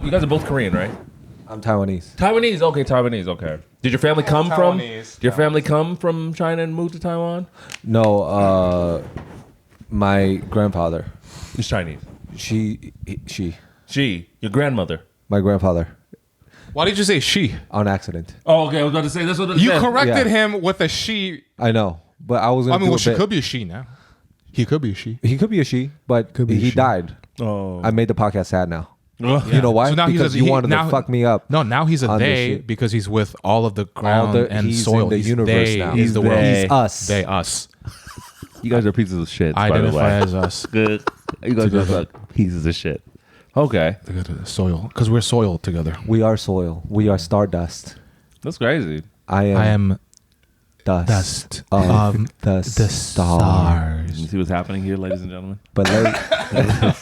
You guys are both Korean, right? I'm Taiwanese. Taiwanese. Okay, Taiwanese. Okay. Did your family come from? Did your family come from China and move to Taiwan? No, my grandfather. He's Chinese. She. Your grandmother. My grandfather. Why did you say she? On accident. Oh, okay. I was about to say that's what you corrected him with a she. I know, but I was. She could be a she now. He could be a she. He could be a she, but he died. Oh. I made the podcast sad now. Yeah. You know why? So now because you wanted to fuck me up. No, now he's a they because he's with all of the ground and he's soil. In the he's universe they, now. He's the world. He's us. They, us. You guys are pieces of shit. Identify as us. Good. You guys are pieces of shit. Okay. Soil. Because we're soil together. We are soil. We are stardust. That's crazy. I am dust of the stars. You see what's happening here, ladies and gentlemen? But what's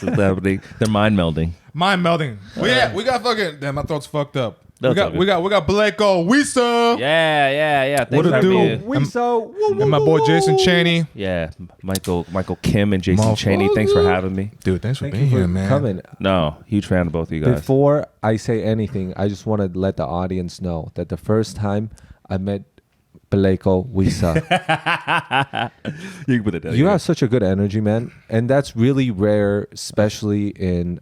happening? They're mind melding. Mind melding. We got fucking. Damn, my throat's fucked up. We got Bileko Wissa. Yeah. What it do? Wissa. And my boy Jason CHENY. Yeah, Michael Kim and Jason CHENY. Thanks for having me, dude. Thanks for being here, man. Coming. No, huge fan of both of you guys. Before I say anything, I just want to let the audience know that the first time I met Bileko Wissa, you can put it down. You have such a good energy, man, and that's really rare, especially in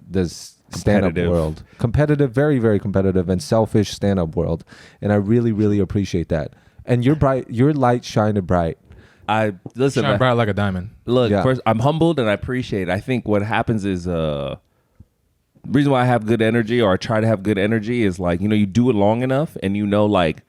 this stand-up world. Competitive, very, very competitive, and selfish stand-up world. And I really, really appreciate that. And you're bright. Your light shining bright. Listen, shine bright like a diamond. Look, first, I'm humbled and I appreciate it. I think what happens is the reason why I have good energy, or I try to have good energy, is like, you know, you do it long enough and you know, like,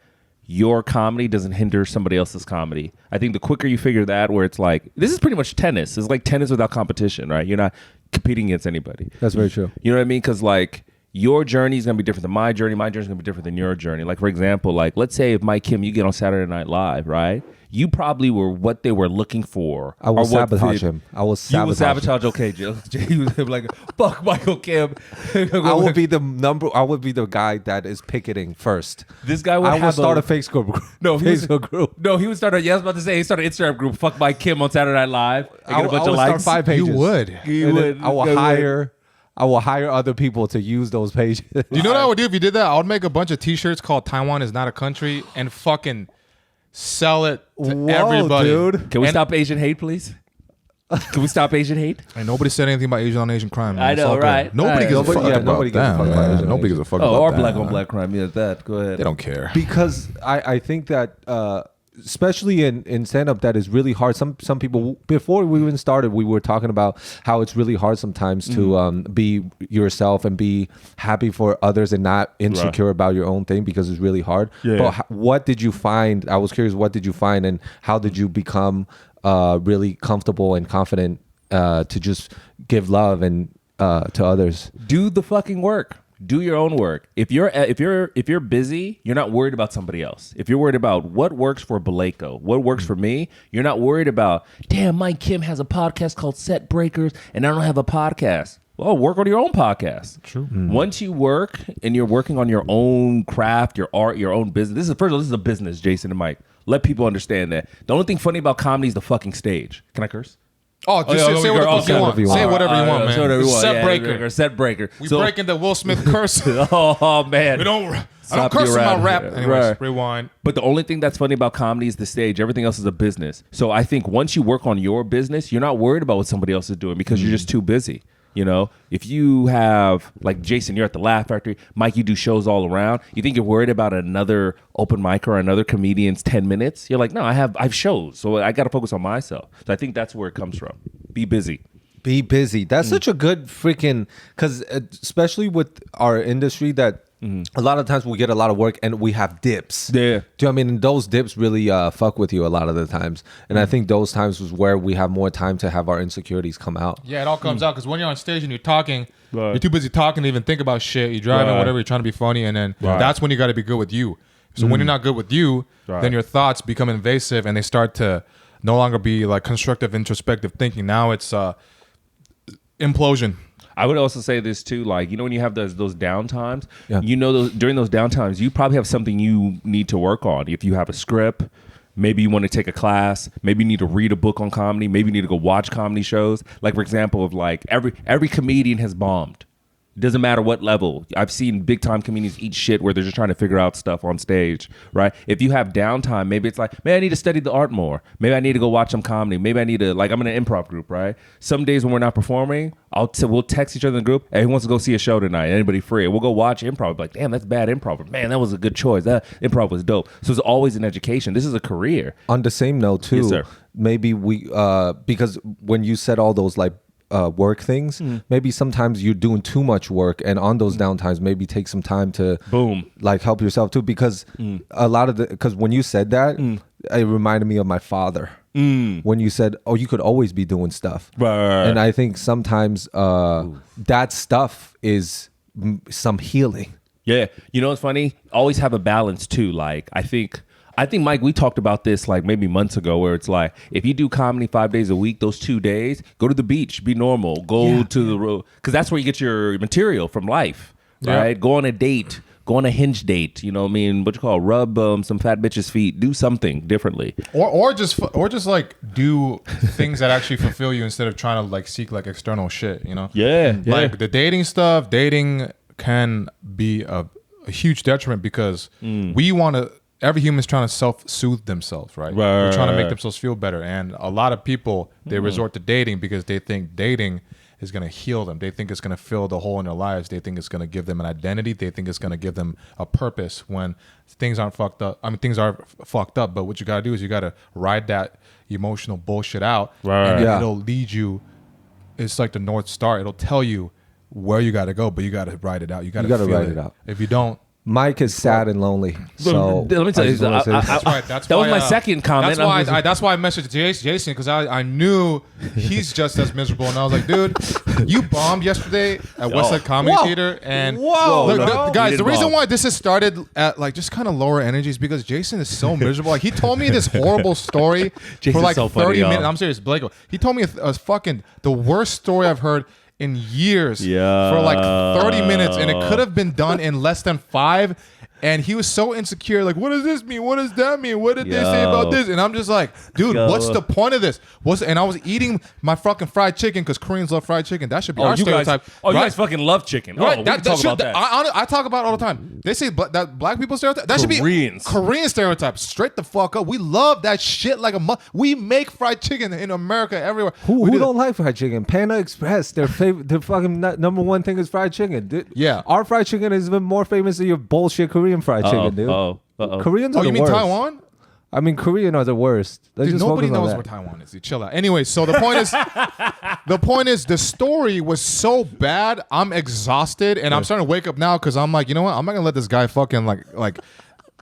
your comedy doesn't hinder somebody else's comedy. I think the quicker you figure that, where it's like, this is pretty much tennis. It's like tennis without competition, right? You're not competing against anybody. That's very true. You know what I mean? Because like your journey is going to be different than my journey. My journey is going to be different than your journey. Like, for example, like let's say if Mike Kim, you get on Saturday Night Live, right? You probably were what they were looking for. I will sabotage him. I will sabotage. You will sabotage. Okay, Jill. He was like, "Fuck Michael Kim." I will be the guy that is picketing first. This guy would. I will start a Facebook group. No, Facebook group. No, he would start. I was about to say he started an Instagram group. Fuck Mike Kim on Saturday Night Live. I get a bunch of likes. Start 5 pages. You would. I will hire other people to use those pages. Do you know what I would do if you did that? I would make a bunch of T-shirts called "Taiwan is not a country" and fucking sell it to everybody. Dude. Can we stop Asian hate, please? Can we stop Asian hate? And nobody said anything about Asian on Asian crime. Man. I know, right? Nobody gives a fuck about nobody gives a fuck about Asian. Nobody gives a fuck about or that. black on black crime. Yeah, that. Go ahead. They don't care. Because I think that especially in stand-up, that is really hard. Some people, before we even started, we were talking about how it's really hard sometimes to be yourself and be happy for others and not insecure about your own thing, because it's really hard. But what did you find? I was curious, what did you find, and how did you become really comfortable and confident to just give love and to others? Do the fucking work. Do your own work. If you're busy, you're not worried about somebody else. If you're worried about what works for Bileko, what works for me, you're not worried about, damn, Mike Kim has a podcast called Set Breakers and I don't have a podcast. Well, work on your own podcast. True. Once you work and you're working on your own craft, your art, your own business. First of all, this is a business, Jason and Mike. Let people understand that. The only thing funny about comedy is the fucking stage. Can I curse? Oh, just say whatever you want. Say whatever you want, man. Set breaker. Set breaker. We breaking the Will Smith curse. Oh man. I don't curse in my rap. Anyways, rewind. But the only thing that's funny about comedy is the stage. Everything else is a business. So I think once you work on your business, you're not worried about what somebody else is doing because you're just too busy. You know, if you have, like Jason, you're at the Laugh Factory. Mike, you do shows all around. You think you're worried about another open mic or another comedian's 10 minutes? You're like, no, I have shows, so I got to focus on myself. So I think that's where it comes from. Be busy. Be busy. That's such a good freaking, because especially with our industry that a lot of times we get a lot of work and we have dips. Yeah. Do you know what I mean? And those dips really fuck with you a lot of the times. And I think those times was where we have more time to have our insecurities come out. Yeah, it all comes out because when you're on stage and you're talking, you're too busy talking to even think about shit. You're driving, whatever, you're trying to be funny. And then that's when you got to be good with you. So when you're not good with you, then your thoughts become invasive and they start to no longer be like constructive, introspective thinking. Now it's implosion. I would also say this too, like, you know, when you have those down times, you know, during those down times, you probably have something you need to work on. If you have a script, maybe you want to take a class, maybe you need to read a book on comedy, maybe you need to go watch comedy shows. Like, for example, of like every comedian has bombed. Doesn't matter what level. I've seen big time comedians eat shit where they're just trying to figure out stuff on stage, right? If you have downtime, maybe it's like, man, I need to study the art more. Maybe I need to go watch some comedy. Maybe I need to, like, I'm in an improv group, right? Some days when we're not performing, we'll text each other in the group. Hey, who wants to go see a show tonight? Anybody free? And we'll go watch improv. Like, damn, that's bad improv. But, man, that was a good choice. That improv was dope. So it's always an education. This is a career. On the same note, too, Yes, sir. maybe we, because when you said all those, like, work things, maybe sometimes you're doing too much work, and on those downtimes maybe take some time to like help yourself too, because a lot of because when you said that, it reminded me of my father when you said, oh, you could always be doing stuff, and I think sometimes that stuff is some healing. Yeah, you know what's funny? Always have a balance too. Like I think Mike, we talked about this like maybe months ago, where it's like if you do comedy 5 days a week, those 2 days, go to the beach, be normal, go to the road, because that's where you get your material from life, right? Go on a date, go on a hinge date, you know what I mean? What you call rub some fat bitch's feet, do something differently, or just like do things that actually fulfill you instead of trying to like seek like external shit, you know? Like the dating stuff. Dating can be a huge detriment because we want to. Every human's trying to self-soothe themselves, right? They're trying to make themselves feel better. And a lot of people, they resort to dating because they think dating is going to heal them. They think it's going to fill the hole in their lives. They think it's going to give them an identity. They think it's going to give them a purpose when things aren't fucked up. I mean, things are fucked up, but what you got to do is you got to ride that emotional bullshit out. And it'll lead you. It's like the North Star. It'll tell you where you got to go, but you got to ride it out. You got to ride it out. If you don't, Mike is sad and lonely. So let me tell you, that's right. That was my second comment. That's why I messaged Jason, because I knew he's just as miserable, and I was like, dude, you bombed yesterday at Westside Comedy Theater, and guys, the reason why this has started at like just kind of lower energy is because Jason is so miserable. Like he told me this horrible story for like 30 minutes. I'm serious, Bileko. He told me a fucking the worst story I've heard in years for like 30 minutes, and it could have been done in less than 5. And he was so insecure, like, what does this mean? What does that mean? What did they say about this? And I'm just like, dude, what's the point of this? And I was eating my fucking fried chicken because Koreans love fried chicken. That should be our stereotype. You guys fucking love chicken. Right? We can talk about that. I talk about it all the time. They say that black people stereotype. That should be Korean stereotype. Straight the fuck up. We love that shit like we make fried chicken in America everywhere. Who don't like fried chicken? Panda Express, their fucking number one thing is fried chicken. Yeah. Our fried chicken is even more famous than your bullshit Korean fried chicken, dude. Koreans are the worst. You mean Taiwan? I mean, Korean are the worst. Dude, nobody knows where Taiwan is. You chill out. Anyway, so the point is, the story was so bad. I'm exhausted, and I'm starting to wake up now because I'm like, you know what? I'm not gonna let this guy fucking like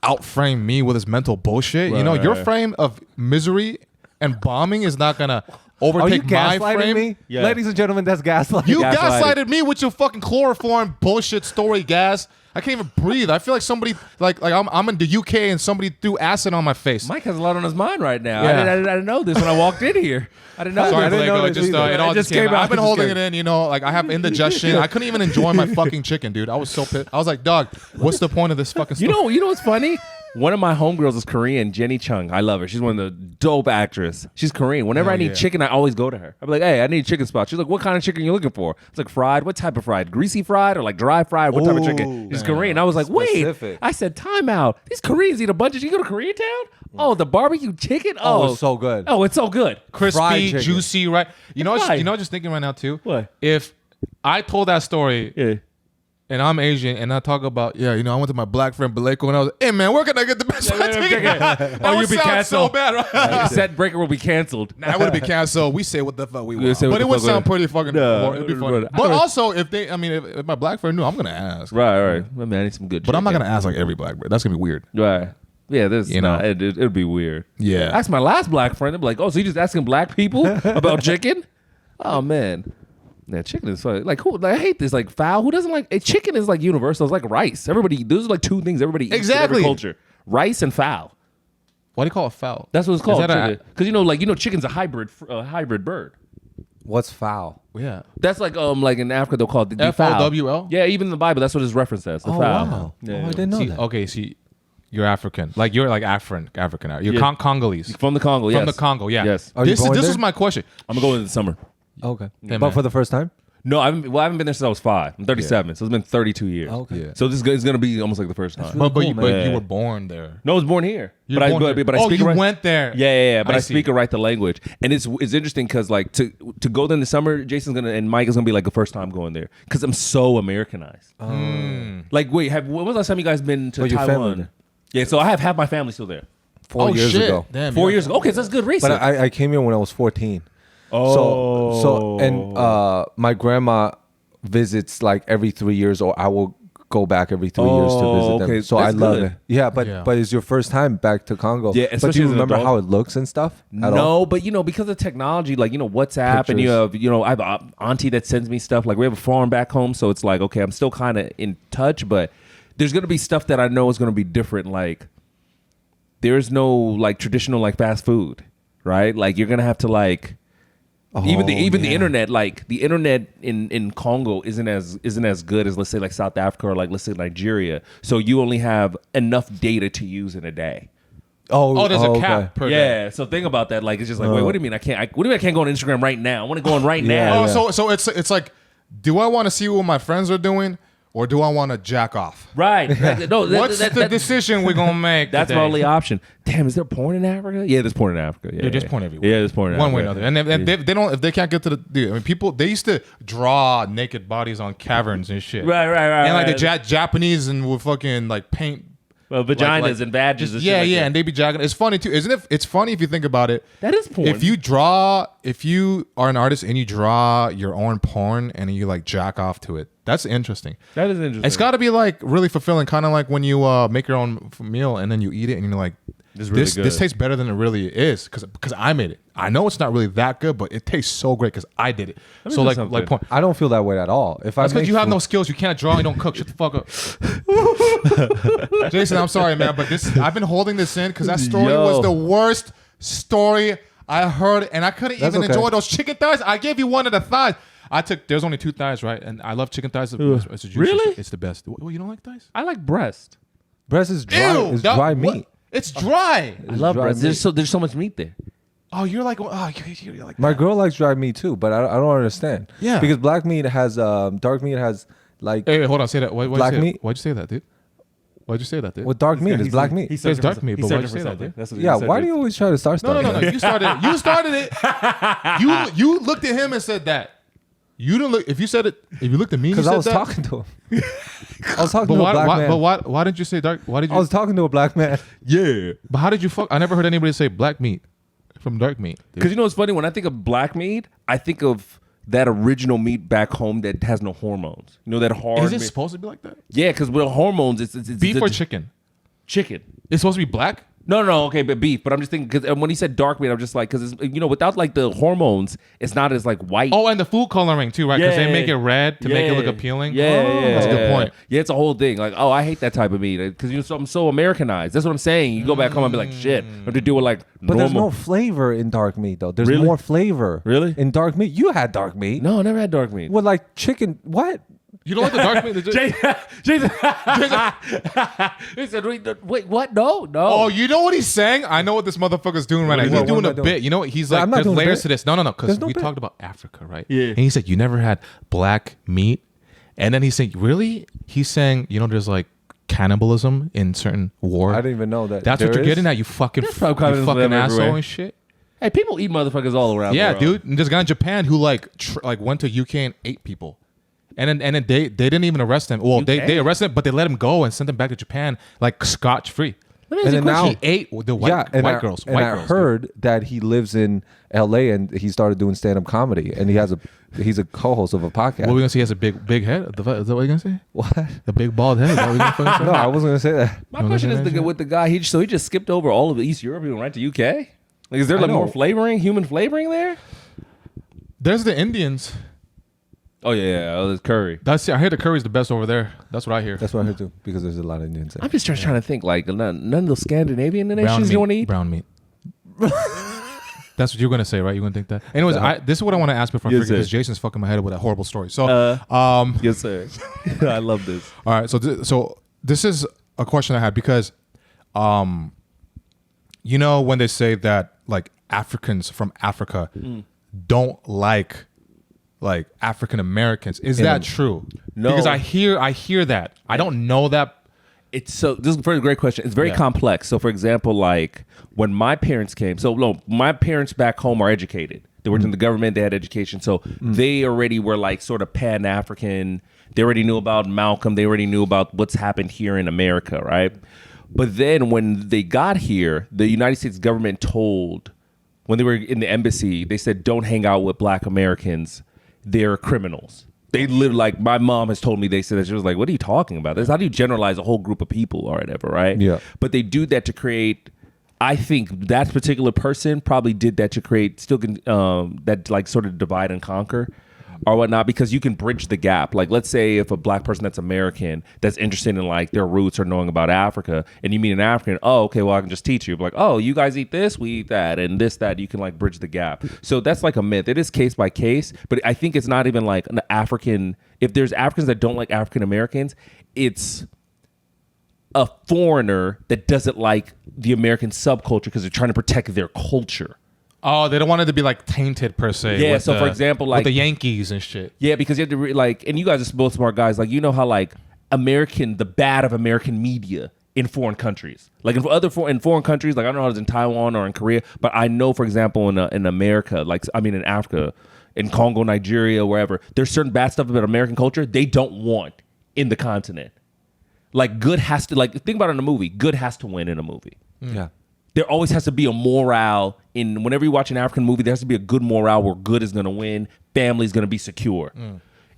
outframe me with his mental bullshit. You know, your frame of misery and bombing is not gonna overtake my frame. Me? Yeah. Ladies and gentlemen, that's gaslighting. You gaslighted me with your fucking chloroform bullshit story, gas. I can't even breathe. I feel like somebody, like I'm in the UK and somebody threw acid on my face. Mike has a lot on his mind right now. Yeah. I didn't know this when I walked in here. I didn't know. Sorry, I didn't know it just came out. I've been holding it in, you know, like I have indigestion. I couldn't even enjoy my fucking chicken, dude. I was so pissed. I was like, dog, what's the point of this fucking story? You know what's funny? One of my homegirls is Korean, Jenny Chung. I love her. She's one of the dope actresses. She's Korean. Whenever I need chicken, I always go to her. I'm like, hey, I need a chicken spot. She's like, what kind of chicken are you looking for? It's like fried. What type of fried? Greasy fried or like dry fried? What type of chicken? She's Korean. I was like, wait. I said, time out. These Koreans eat a bunch of. You go to Koreatown? Oh, the barbecue chicken? Oh, it's so good. Oh, it's so good. Crispy, juicy, right? You know, just thinking right now too. What? If I told that story. And I'm Asian, and I talk about, I went to my black friend Bileko, and I was like, hey, man, where can I get the best fried chicken? That would sound so bad, right? Setbreaker will be canceled. Nah, it would be canceled. We say what the fuck we want. But it would sound pretty fucking it'd be funny. But also, if my black friend knew, I'm going to ask. Right. I mean, I need some good chicken. But I'm not going to ask like every black friend. That's going to be weird. Right. Yeah, it'd be weird. Yeah. Ask my last black friend. They'd be like, oh, so you just asking black people about chicken? Oh, man. Yeah, chicken is funny. Like, who? Like, I hate this. Like, fowl. Who doesn't like? Chicken is like universal. It's like rice. Everybody. Those are like two things everybody eats in every culture: rice and fowl. Why do you call it fowl? That's what it's called. Because chicken's a hybrid bird. What's fowl? Yeah, that's like in Africa they'll call it the FOWL. Yeah, even in the Bible that's what it's referenced as. The fowl. Wow. Yeah. I didn't know that. Okay, see. You're African. Like you're like African. You're Congolese. From the Congo, yes. From the Congo, yeah. Yes. This is my question. I'm going to go in the summer. Okay. But for the first time? No, I haven't been there since I was 5. I'm 37, so it's been 32 years. Oh, okay. Yeah. So this is gonna be almost like the first time. really But cool, man. you were born there. No, I was born here. You were born here. But I speak you right. went there. Yeah. But I see. speak and write the language, and it's interesting because like to go there in the summer, Jason's gonna and Mike is gonna be like the first time going there because I'm so Americanized. Like, wait, when was the last time you guys been to But your Taiwan? family. Yeah, so I have half my family still there. 4 years shit. ago. Damn, 4 years ago. Okay, so that's good reason. But I came here when I was 14. Oh. So and my grandma visits like every 3 years, or I will go back every 3 years to visit them. okay. So That's I love good. it. Yeah, but it's your first time back to Congo. Yeah, but especially do you as an remember adult. how it looks and stuff? At all? No, but because of technology, like WhatsApp, and Pictures. I have an auntie that sends me stuff. Like we have a farm back home, so it's like okay, I'm still kind of in touch, but there's gonna be stuff that I know is gonna be different. Like there's no like traditional like fast food, right? Like you're gonna have to like. Even the internet, like the internet in Congo isn't as good as let's say like South Africa or like let's say Nigeria. So you only have enough data to use in a day. Oh, there's a cap per day. Yeah. So think about that. Like it's just like wait, what do you mean I can't? What do you mean I can't go on Instagram right now? I want to go on right now. Oh, so it's like, do I want to see what my friends are doing, or do I want to jack off? Right. No. What's the decision we're gonna make? That's today? my only option. Damn, is there porn in Africa? Yeah, there's porn in Africa. Yeah, There's porn everywhere. Yeah, there's porn in One Africa. way or another. And if they don't, if they can't get to the, I mean, people they used to draw naked bodies on caverns and shit. Right. And like right. the Japanese and would fucking like paint. Well, vaginas like- and badges. Just, and yeah, shit like yeah, that. and they be jacking. It's funny too, isn't it? It's funny if you think about it. That is porn. If you are an artist and you draw your own porn and you like jack off to it, that's interesting. That is interesting. It's got to be like really fulfilling, kind of like when you make your own meal and then you eat it and you're like, This is really good. this tastes better than it really is because I made it. I know it's not really that good, but it tastes so great because I did it. me So do like something. porn. I don't feel that way at all. If That's I because make you have food- no skills. You can't draw. You don't cook. Shut the fuck up. Jason, I'm sorry, man, but I've been holding this in because that story Yo. was the worst story I heard, and I couldn't That's even okay. enjoy those chicken thighs. I gave you one of the thighs. There's only 2 thighs, right? And I love chicken thighs. It's a juicy Really? shit. It's the best. What, you don't like thighs? I like breast. breast is dry. Ew, It's that- dry what? meat. It's dry. I love dry breast. meat. There's so much meat there. Oh, you're like you're like My girl likes dry meat too, but I don't understand. Yeah. because black meat has dark meat has like Hey, hold on, say that. Why'd Black you say meat? That? Why'd you say that, dude? Why'd you say that, dude? with dark meat is black meat. He says dark meat, but why'd you say that, dude? Yeah, why do you always try to start stuff? No. You started. You started it. You looked at him and said that. You didn't look. If you said it, if you looked at me, Because you I said was that. talking to him. I was talking But to a why? black man. Why didn't you say dark? Why did you? I was talking to a black man. Yeah. But how did you fuck? I never heard anybody say black meat from dark meat. dude. Because what's funny? When I think of black meat, I think of that original meat back home that has no hormones. You know, that hard Is it meat. supposed to be like that? Yeah, because with hormones, it's Beef or chicken? Chicken. It's supposed to be black. No, okay, but beef. But I'm just thinking because when he said dark meat, I'm just like because without like the hormones, it's not as like white. Oh, and the food coloring too, right? Because they Yeah. make it red to make it look appealing. Yeah, Oh, yeah, that's a good point. Yeah, it's a whole thing. Like, oh, I hate that type of meat because I'm so Americanized. That's what I'm saying. You go back home and be like, shit, I have to deal with like But normal. there's no flavor in dark meat though. There's Really? more flavor. Really? In dark meat. You had dark meat. No, I never had dark meat. With like chicken. What? You don't like the dark meat? Jason, he said, wait, what? No. Oh, you know what he's saying? I know what this motherfucker's doing right now. He's doing What a am I doing? bit. You know what? He's No, like, I'm not there's doing a layers bit. to this. No, because There's no we bit. talked about Africa, right? Yeah. And he said, you never had black meat. And then he's saying, really? He's saying, there's like cannibalism in certain war. I didn't even know that. That's what there you're is? getting at, you fucking cannibalism asshole everywhere. and shit. Hey, people eat motherfuckers all around. Yeah, the world. dude. And there's a guy in Japan who like went to UK and ate people. And then they didn't even arrest him. Well, they arrested him, but they let him go and sent him back to Japan like scotch free. Let me And ask you a then question. now- He ate the white girls. And White I girls, dude. heard that he lives in LA and he started doing stand up comedy and he's a co-host of a podcast. What are we gonna say? He has a big head. Is that what you're gonna say? What? A big bald head. Is that what you're gonna say? No, I wasn't gonna say that. My question is with the guy. He just skipped over all of East Europe and went right to UK. Like, is there like know. more flavoring, human flavoring there? There's the Indians. Oh yeah, there's curry. I hear the curry's the best over there. That's what I hear. That's what I heard too, because there's a lot of Indians. I'm just trying to think like none of those Scandinavian nations you want to eat. Brown meat. That's what you're gonna say, right? You're gonna think that. Anyways, this is what I want to ask before I Yes, forget because sir. Jason's fucking my head with a horrible story. So, Yes, sir. I love this. all right. So this is a question I had because, when they say that like Africans from Africa don't like like African Americans. Is that true? No. Because I hear that. I don't know that. This is a very great question. It's very complex. So, for example, like when my parents came, my parents back home are educated. They worked in the government. They had education. So they already were like sort of Pan-African. They already knew about Malcolm. They already knew about what's happened here in America, right? But then when they got here, the United States government told, when they were in the embassy, they said, don't hang out with Black Americans. They're criminals. They live like, my mom has told me, they said that. She was like, what are you talking about? This? How do you generalize a whole group of people or whatever, right? Yeah. But they do that to create, I think that particular person probably did that to create that like sort of divide and conquer or whatnot, because you can bridge the gap. Like, let's say if a Black person that's American that's interested in like their roots or knowing about Africa, and you meet an African, oh, okay, well, I can just teach you. Like, oh, you guys eat this, we eat that, and this, that. You can like bridge the gap. So that's like a myth. It is case by case, but I think it's not even like an African. If there's Africans that don't like African Americans, it's a foreigner that doesn't like the American subculture because they're trying to protect their culture. Oh, they don't want it to be like tainted per se. Yeah. So for example, like with the Yankees and shit. Yeah, because you have to like, and you guys are both smart guys. Like, you know how like the bad of American media in foreign countries, like in foreign countries, like I don't know how it's in Taiwan or in Korea, but I know, for example, in America, in Africa, in Congo, Nigeria, wherever, there's certain bad stuff about American culture they don't want in the continent. Like good has to, like, think about it in a movie. Good has to win in a movie. Yeah. There always has to be a morale in whenever you watch an African movie. There has to be a good morale where good is going to win, family's going to be secure.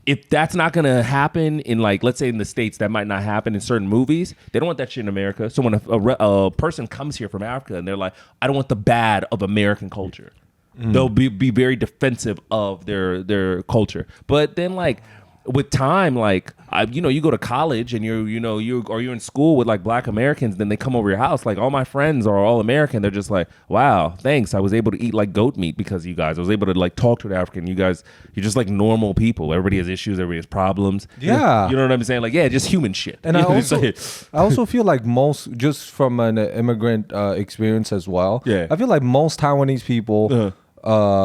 If that's not going to happen in, like, let's say in the States, that might not happen in certain movies. They don't want that shit in America. So when a person comes here from Africa and they're like, I don't want the bad of American culture, they'll be very defensive of their culture. But then, like, with time, like, you go to college and you're in school with like Black Americans, then they come over your house. Like, all my friends are all American. They're just like, wow, thanks. I was able to eat like goat meat because of you guys. I was able to like talk to an African. You guys, you're just like normal people. Everybody has issues. Everybody has problems. Yeah. You know what I'm saying? Like, yeah, just human shit. And I also feel like most, just from an immigrant experience as well, I feel like most Taiwanese people,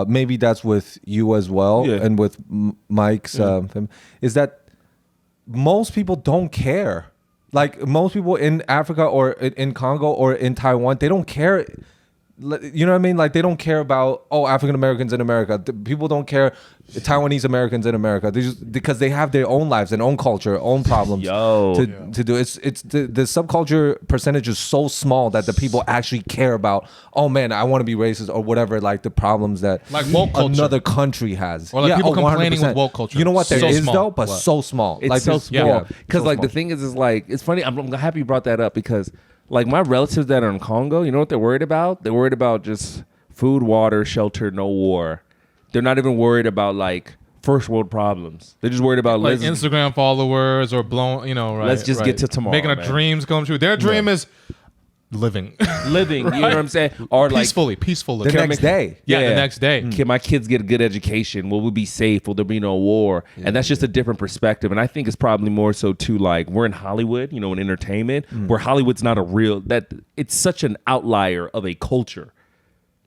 maybe that's with you as well, and with Mike's is that most people don't care. Like, most people in Africa or in Congo or in Taiwan, they don't care. You know what I mean? Like, they don't care about, African Americans in America. People don't care Taiwanese Americans in America. They just, because they have their own lives and own culture, own problems to do. It's the subculture percentage is so small that the people actually care about, oh man, I want to be racist or whatever, like the problems that like woke culture another country has. Or like people complaining with woke culture. You know what? There so is small. though, but so small. It's like so small. Because so like small. the thing is like, it's funny. I'm happy you brought that up because like my relatives that are in Congo, you know what they're worried about? They're worried about just food, water, shelter, no war. They're not even worried about like first world problems. They're just worried about like Instagram followers or blown, right. Let's just get to tomorrow. Making our dreams come true. Their dream is living. Living, right? You know what I'm saying? Or peaceful living. The next day. Yeah, the next day. Can my kids get a good education? Will we be safe? Will there be no war? And that's just a different perspective. And I think it's probably more so too, like, we're in Hollywood, in entertainment, where Hollywood's not it's such an outlier of a culture.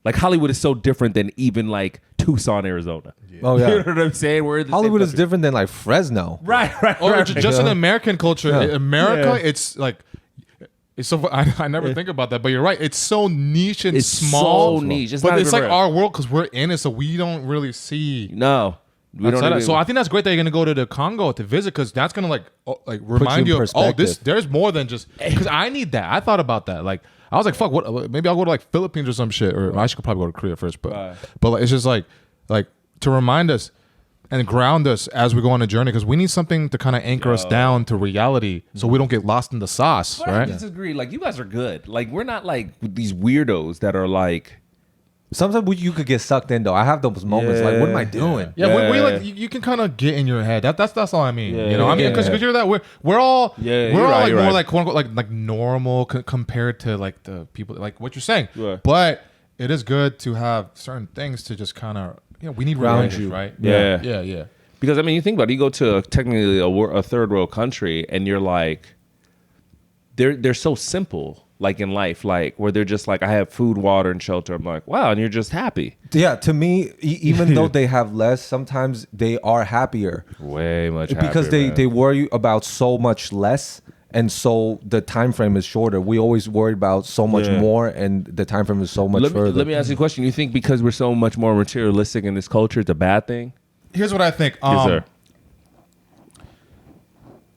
Like, Hollywood is so different than even like Tucson, Arizona. Oh yeah. You know what I'm saying? Hollywood is different than like Fresno. Right. Or just in American culture. America, it's like, it's so, I never think about that, but you're right. It's so niche and small. So niche. But it's like our world because we're in it, so we don't really see. No. We don't even, so I think that's great that you're gonna go to the Congo to visit because that's gonna like remind you of there's more than just because I need that. I thought about that. Like I was like, fuck, what? Maybe I'll go to like Philippines or some shit, or I should probably go to Korea first. But like, it's just like to remind us and ground us as we go on a journey because we need something to kind of anchor us down to reality so we don't get lost in the sauce. But right? I disagree. Like, you guys are good. Like, we're not like these weirdos that are like. Sometimes you could get sucked in though. I have those moments like, what am I doing? Yeah, we like you can kind of get in your head. That's all I mean. I mean, because you're that we're all more like quote unquote like normal compared to like the people like what you're saying. Yeah. But it is good to have certain things to just kind of we need reminders, right? Yeah. Because I mean, you think about it, you go to technically a third world country, and you're like, they're so simple. like in life, like where they're just like, I have food, water, and shelter. I'm like, wow, and you're just happy. Yeah, to me, even though they have less, sometimes they are happier. Way much happier, because they worry about so much less, and so the time frame is shorter. We always worry about so much more, and the time frame is so much further. Let me ask you a question. You think because we're so much more materialistic in this culture, it's a bad thing? Here's what I think. Yes, sir.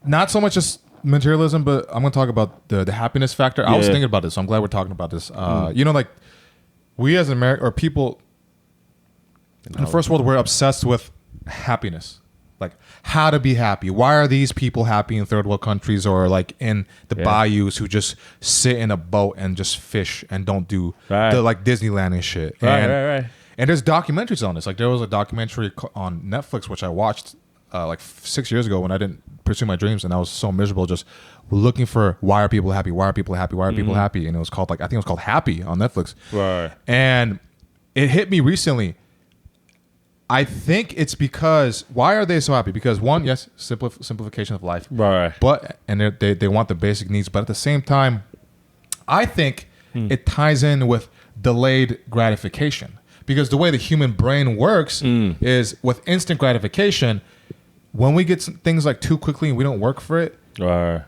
Not so much just materialism, but I'm going to talk about the happiness factor. I was thinking about this, so I'm glad we're talking about this. You know, like we as American or people in the first world, we're obsessed with happiness, like how to be happy. Why are these people happy in third world countries or like in the bayous who just sit in a boat and just fish and don't do the like Disneyland and shit? Right. And there's documentaries on this. Like there was a documentary on Netflix which I watched like 6 years ago when I didn't pursue my dreams and I was so miserable just looking for why are people happy? Why are people happy? Why are people happy? And it was called like, I think it was called Happy on Netflix. Right. And it hit me recently. I think it's because, why are they so happy? Because one, yes, simplification of life. Right. But, and they want the basic needs. But at the same time, I think it ties in with delayed gratification. Because the way the human brain works is with instant gratification, when we get things like too quickly and we don't work for it, our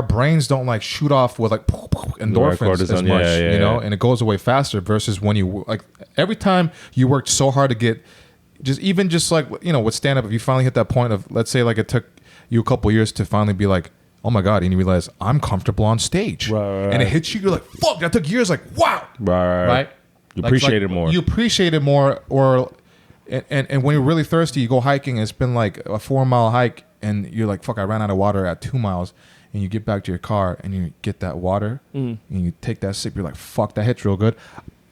brains don't like shoot off with like endorphins as much, you know, and it goes away faster versus when you like every time you worked so hard to get just like, you know, with stand up, if you finally hit that point of, let's say like it took you a couple years to finally be like, oh my God, and you realize I'm comfortable on stage and it hits you, you're like, fuck, that took years, like, wow. Right. You appreciate it more. You appreciate it more, and when you're really thirsty, you go hiking. And it's been like a 4-mile hike, and you're like, "Fuck! I ran out of water at 2 miles." And you get back to your car, and you get that water, and you take that sip. You're like, "Fuck! That hits real good."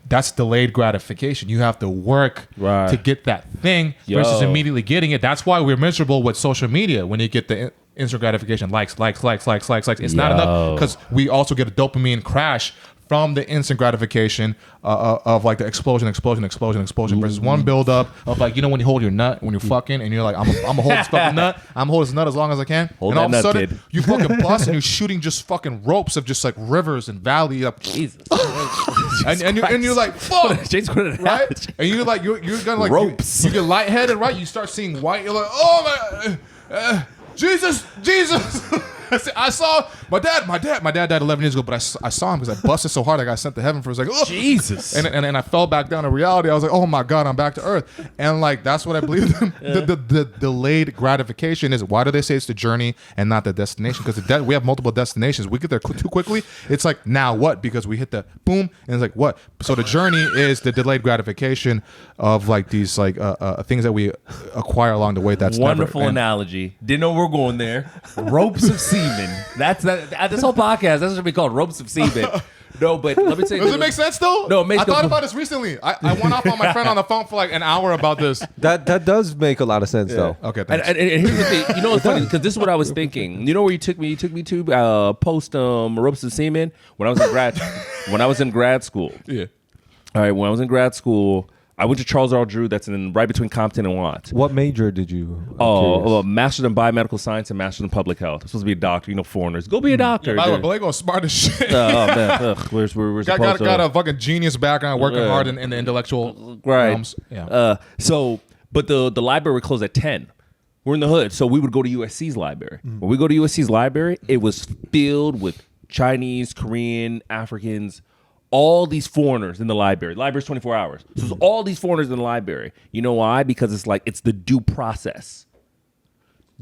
That's delayed gratification. You have to work to get that thing versus immediately getting it. That's why we're miserable with social media when you get the instant gratification, likes. It's not enough because we also get a dopamine crash from the instant gratification of like the explosion versus one build up of like, you know, when you hold your nut when you're fucking and you're like, I'm gonna hold this fucking nut. I'm holding this nut as long as I can. And all of a sudden you fucking bust and you're shooting just fucking ropes of just like rivers and valleys. Like, Jesus. and you're like, fuck. Right? And you're like, you're gonna like ropes. You get lightheaded, right? You start seeing white. You're like, oh my Jesus. I saw my dad died 11 years ago, but I saw him because I busted so hard I got sent to heaven for a second. Oh. Jesus. And I fell back down to reality. I was like, oh my God, I'm back to earth. And like, that's what I believe. The delayed gratification is, why do they say it's the journey and not the destination? Because we have multiple destinations. We get there too quickly. It's like, now what? Because we hit the boom and it's like, what? So the journey is the delayed gratification of like these like things that we acquire along the way. That's wonderful analogy. Didn't know we're going there. Ropes of semen. That's this whole podcast. That's what should be called, ropes of semen. No, but let me say. Does it make sense though? No, it makes. I thought about this recently. I went off on my friend on the phone for like an hour about this. That does make a lot of sense though. Okay, thanks. And here's the thing. You know what's funny? Because this is what I was thinking. You know where you took me? You took me to post ropes of semen when I was in grad school. Yeah. All right. When I was in grad school, I went to Charles R. Drew. That's right between Compton and Watts. What major did you? Master's in biomedical science and master's in public health. I'm supposed to be a doctor. You know, foreigners. Go be a doctor. Yeah, by the way, Bileko's smart as shit. Oh man, we're supposed to. Got a fucking genius background, working hard in the intellectual realms. Yeah. But the library closed at 10. We're in the hood, so we would go to USC's library. When we go to USC's library, it was filled with Chinese, Korean, Africans. All these foreigners in the library. The library's 24 hours. So there's all these foreigners in the library. You know why? Because it's the due process.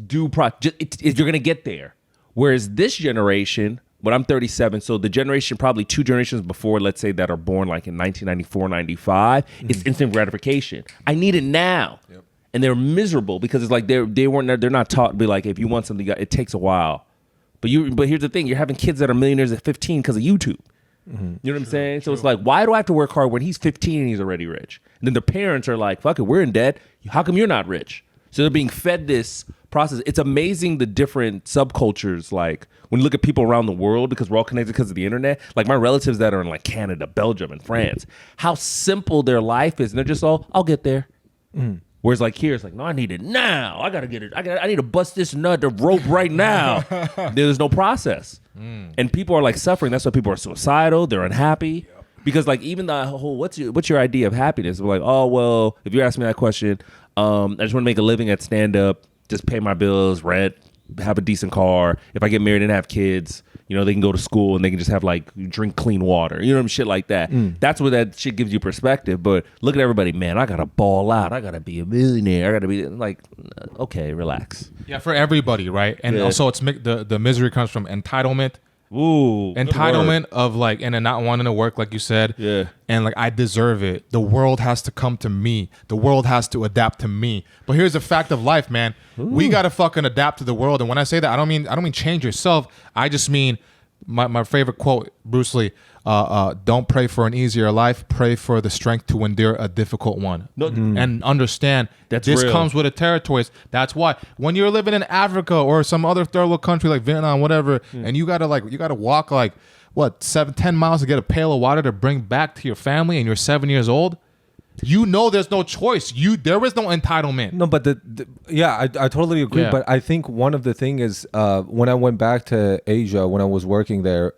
You're going to get there. Whereas this generation, but I'm 37, so the generation, probably 2 generations before, let's say, that are born like in 1994, 95, it's instant gratification. I need it now. Yep. And they're miserable because it's like they're not taught to be like, if you want something, it takes a while. But here's the thing. You're having kids that are millionaires at 15 because of YouTube. Mm-hmm. You know what I'm saying? So it's like, why do I have to work hard when he's 15 and he's already rich? And then the parents are like, fuck it, we're in debt. How come you're not rich? So they're being fed this process. It's amazing the different subcultures, like when you look at people around the world, because we're all connected because of the internet, like my relatives that are in like Canada, Belgium, and France, how simple their life is. And they're just all, I'll get there. Whereas like here, it's like, no, I need it now. I gotta get it. I need to bust this nut, the rope right now. There's no process, and people are like suffering. That's why people are suicidal. They're unhappy because like even the whole what's your idea of happiness? We're like, oh well, if you ask me that question, I just want to make a living at stand up, just pay my bills, rent, have a decent car. If I get married and have kids, you know, they can go to school and they can just have like drink clean water, you know, shit like that. That's what that shit gives you perspective. But look at everybody, man, I gotta ball out. I gotta be a millionaire. I gotta be like, okay, relax. Yeah, for everybody, right? And also, it's the misery comes from entitlement. Ooh, entitlement of like, and then not wanting to work, like you said. Yeah. And like, I deserve it. The world has to come to me. The world has to adapt to me. But here's the fact of life, man. We gotta fucking adapt to the world. And when I say that, I don't mean change yourself. I just mean my favorite quote, Bruce Lee. Don't pray for an easier life. Pray for the strength to endure a difficult one. And understand that this real. comes with the territories. That's why when you're living in Africa or some other third world country like Vietnam, whatever, and you gotta walk like what 7-10 miles to get a pail of water to bring back to your family, and you're 7 years old. You know, there's no choice. There is no entitlement. No, but I totally agree. Yeah. But I think one of the thing is when I went back to Asia, when I was working there,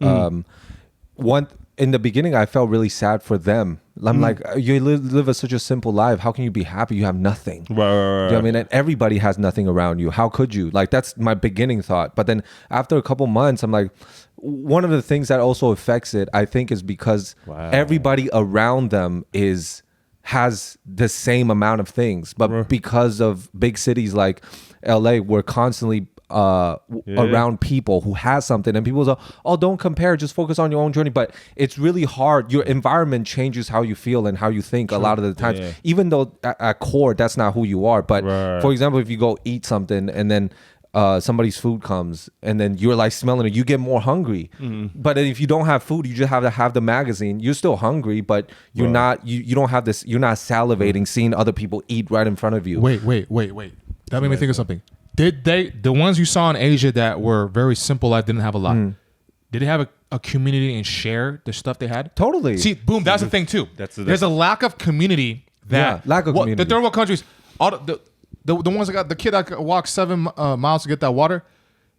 in the beginning, I felt really sad for them. I'm like, you live such a simple life. How can you be happy? You have nothing. Right. You know what I mean? And everybody has nothing around you. How could you? Like, that's my beginning thought. But then after a couple months, I'm like, one of the things that also affects it, I think, is because everybody around them has the same amount of things. But because of big cities like LA, we're constantly around people who has something, and people say, oh, don't compare, just focus on your own journey. But it's really hard. Your environment changes how you feel and how you think a lot of the times, even though at core that's not who you are. But for example, if you go eat something and then somebody's food comes and then you're like smelling it, you get more hungry. But if you don't have food, you just have to have the magazine. You're still hungry, but you're not, you don't have this, you're not salivating seeing other people eat right in front of you. Wait. That made me think of something. The ones you saw in Asia that were very simple life, didn't have a lot, did they have a community and share the stuff they had? Totally. See, boom, that's the thing too. There's a lack of community lack of community. The third world countries, all the ones that got the kid that walked 7 miles to get that water,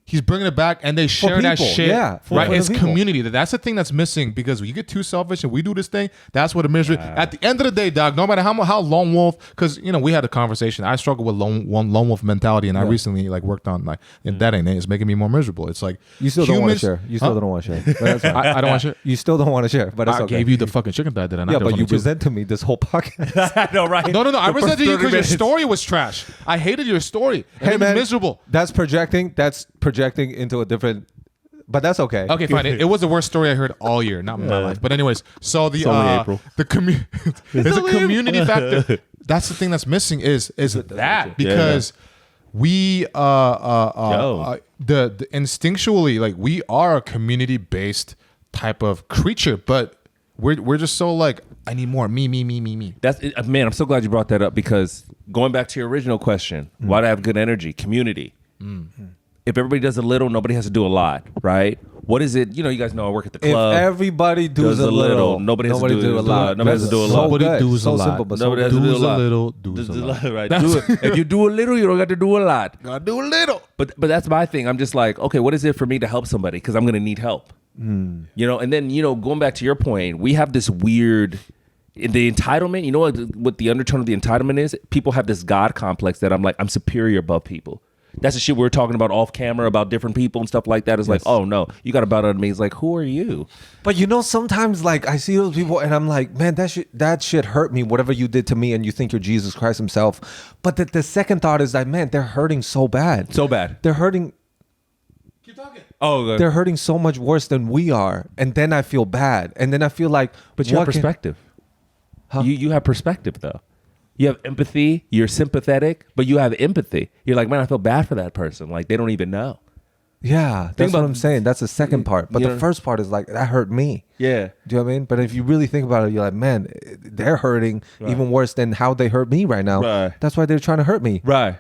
he's bringing it back, and they share that shit. Yeah, right. It's community. That's the thing that's missing, because when you get too selfish and we do this thing, that's what the misery. At the end of the day, dog, no matter how lone wolf, because we had a conversation. I struggle with lone wolf mentality, and I recently worked on and that ain't it. It's making me more miserable. It's like you still don't want to share. You still don't want to share. But that's fine. I don't want to share. You still don't want to share, but it's I okay. gave you the fucking chicken thigh, did I not? Yeah, but you present to me this whole podcast. I know, right? No. I presented you because your story was trash. I hated your story. Hey, man, miserable. That's projecting into a different, but that's okay. Okay, fine. It was the worst story I heard all year, not my life. But anyways, so the there's a community factor. That's the thing that's missing is that, because we the instinctually, we are a community based type of creature, but we're just so I need more me. That's it. Man, I'm so glad you brought that up, because going back to your original question, why do I have good energy? Community. If everybody does a little, nobody has to do a lot, right? What is it? You guys know I work at the club. If everybody does a little, nobody has to do a lot. Nobody has to do a lot. Nobody does a lot. Simple, but Nobody has to do a lot. Does a lot. Right. If you do a little, you don't got to do a lot. Gotta do a little. But that's my thing. I'm just like, okay, what is it for me to help somebody? Because I'm going to need help. And then, going back to your point, we have this weird, the entitlement, you know what the undertone of the entitlement is? People have this God complex that I'm superior above people. That's the shit we were talking about off camera about different people and stuff like that. It's like, oh no, you got to bow down to me. It's like, who are you? But sometimes I see those people and I'm like, man, that shit hurt me, whatever you did to me, and you think you're Jesus Christ himself. But the second thought is that, man, they're hurting so bad. So bad. They're hurting. Keep talking. Oh, good. They're hurting so much worse than we are. And then I feel bad. And then I feel like, but you have perspective. You have perspective though. You have empathy, you're sympathetic, but you have empathy. You're like, man, I feel bad for that person. They don't even know. Yeah, that's what I'm saying. That's the second part. But the first part is that hurt me. Yeah. Do you know what I mean? But if you really think about it, you're like, man, they're hurting even worse than how they hurt me right now. Right. That's why they're trying to hurt me. Right.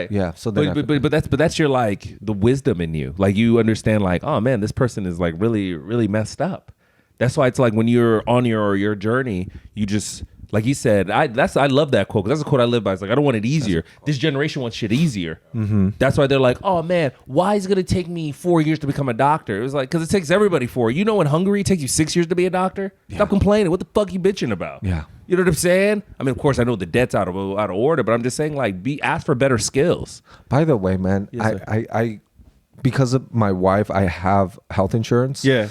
Yeah. So then but that's your the wisdom in you. You understand oh man, this person is really, really messed up. That's why it's when you're on your journey, you just Like he said, I love that quote, because that's a quote I live by. It's like, I don't want it easier. This generation wants shit easier. That's why they're like, oh man, why is it gonna take me 4 years to become a doctor? It was like, because it takes everybody 4. You know, in Hungary it takes you 6 years to be a doctor. Stop complaining. What the fuck you bitching about? Yeah. You know what I'm saying? I mean, of course I know the debt's out of order, but I'm just saying, like, ask for better skills. By the way, man, Yes, I because of my wife, I have health insurance. Yeah.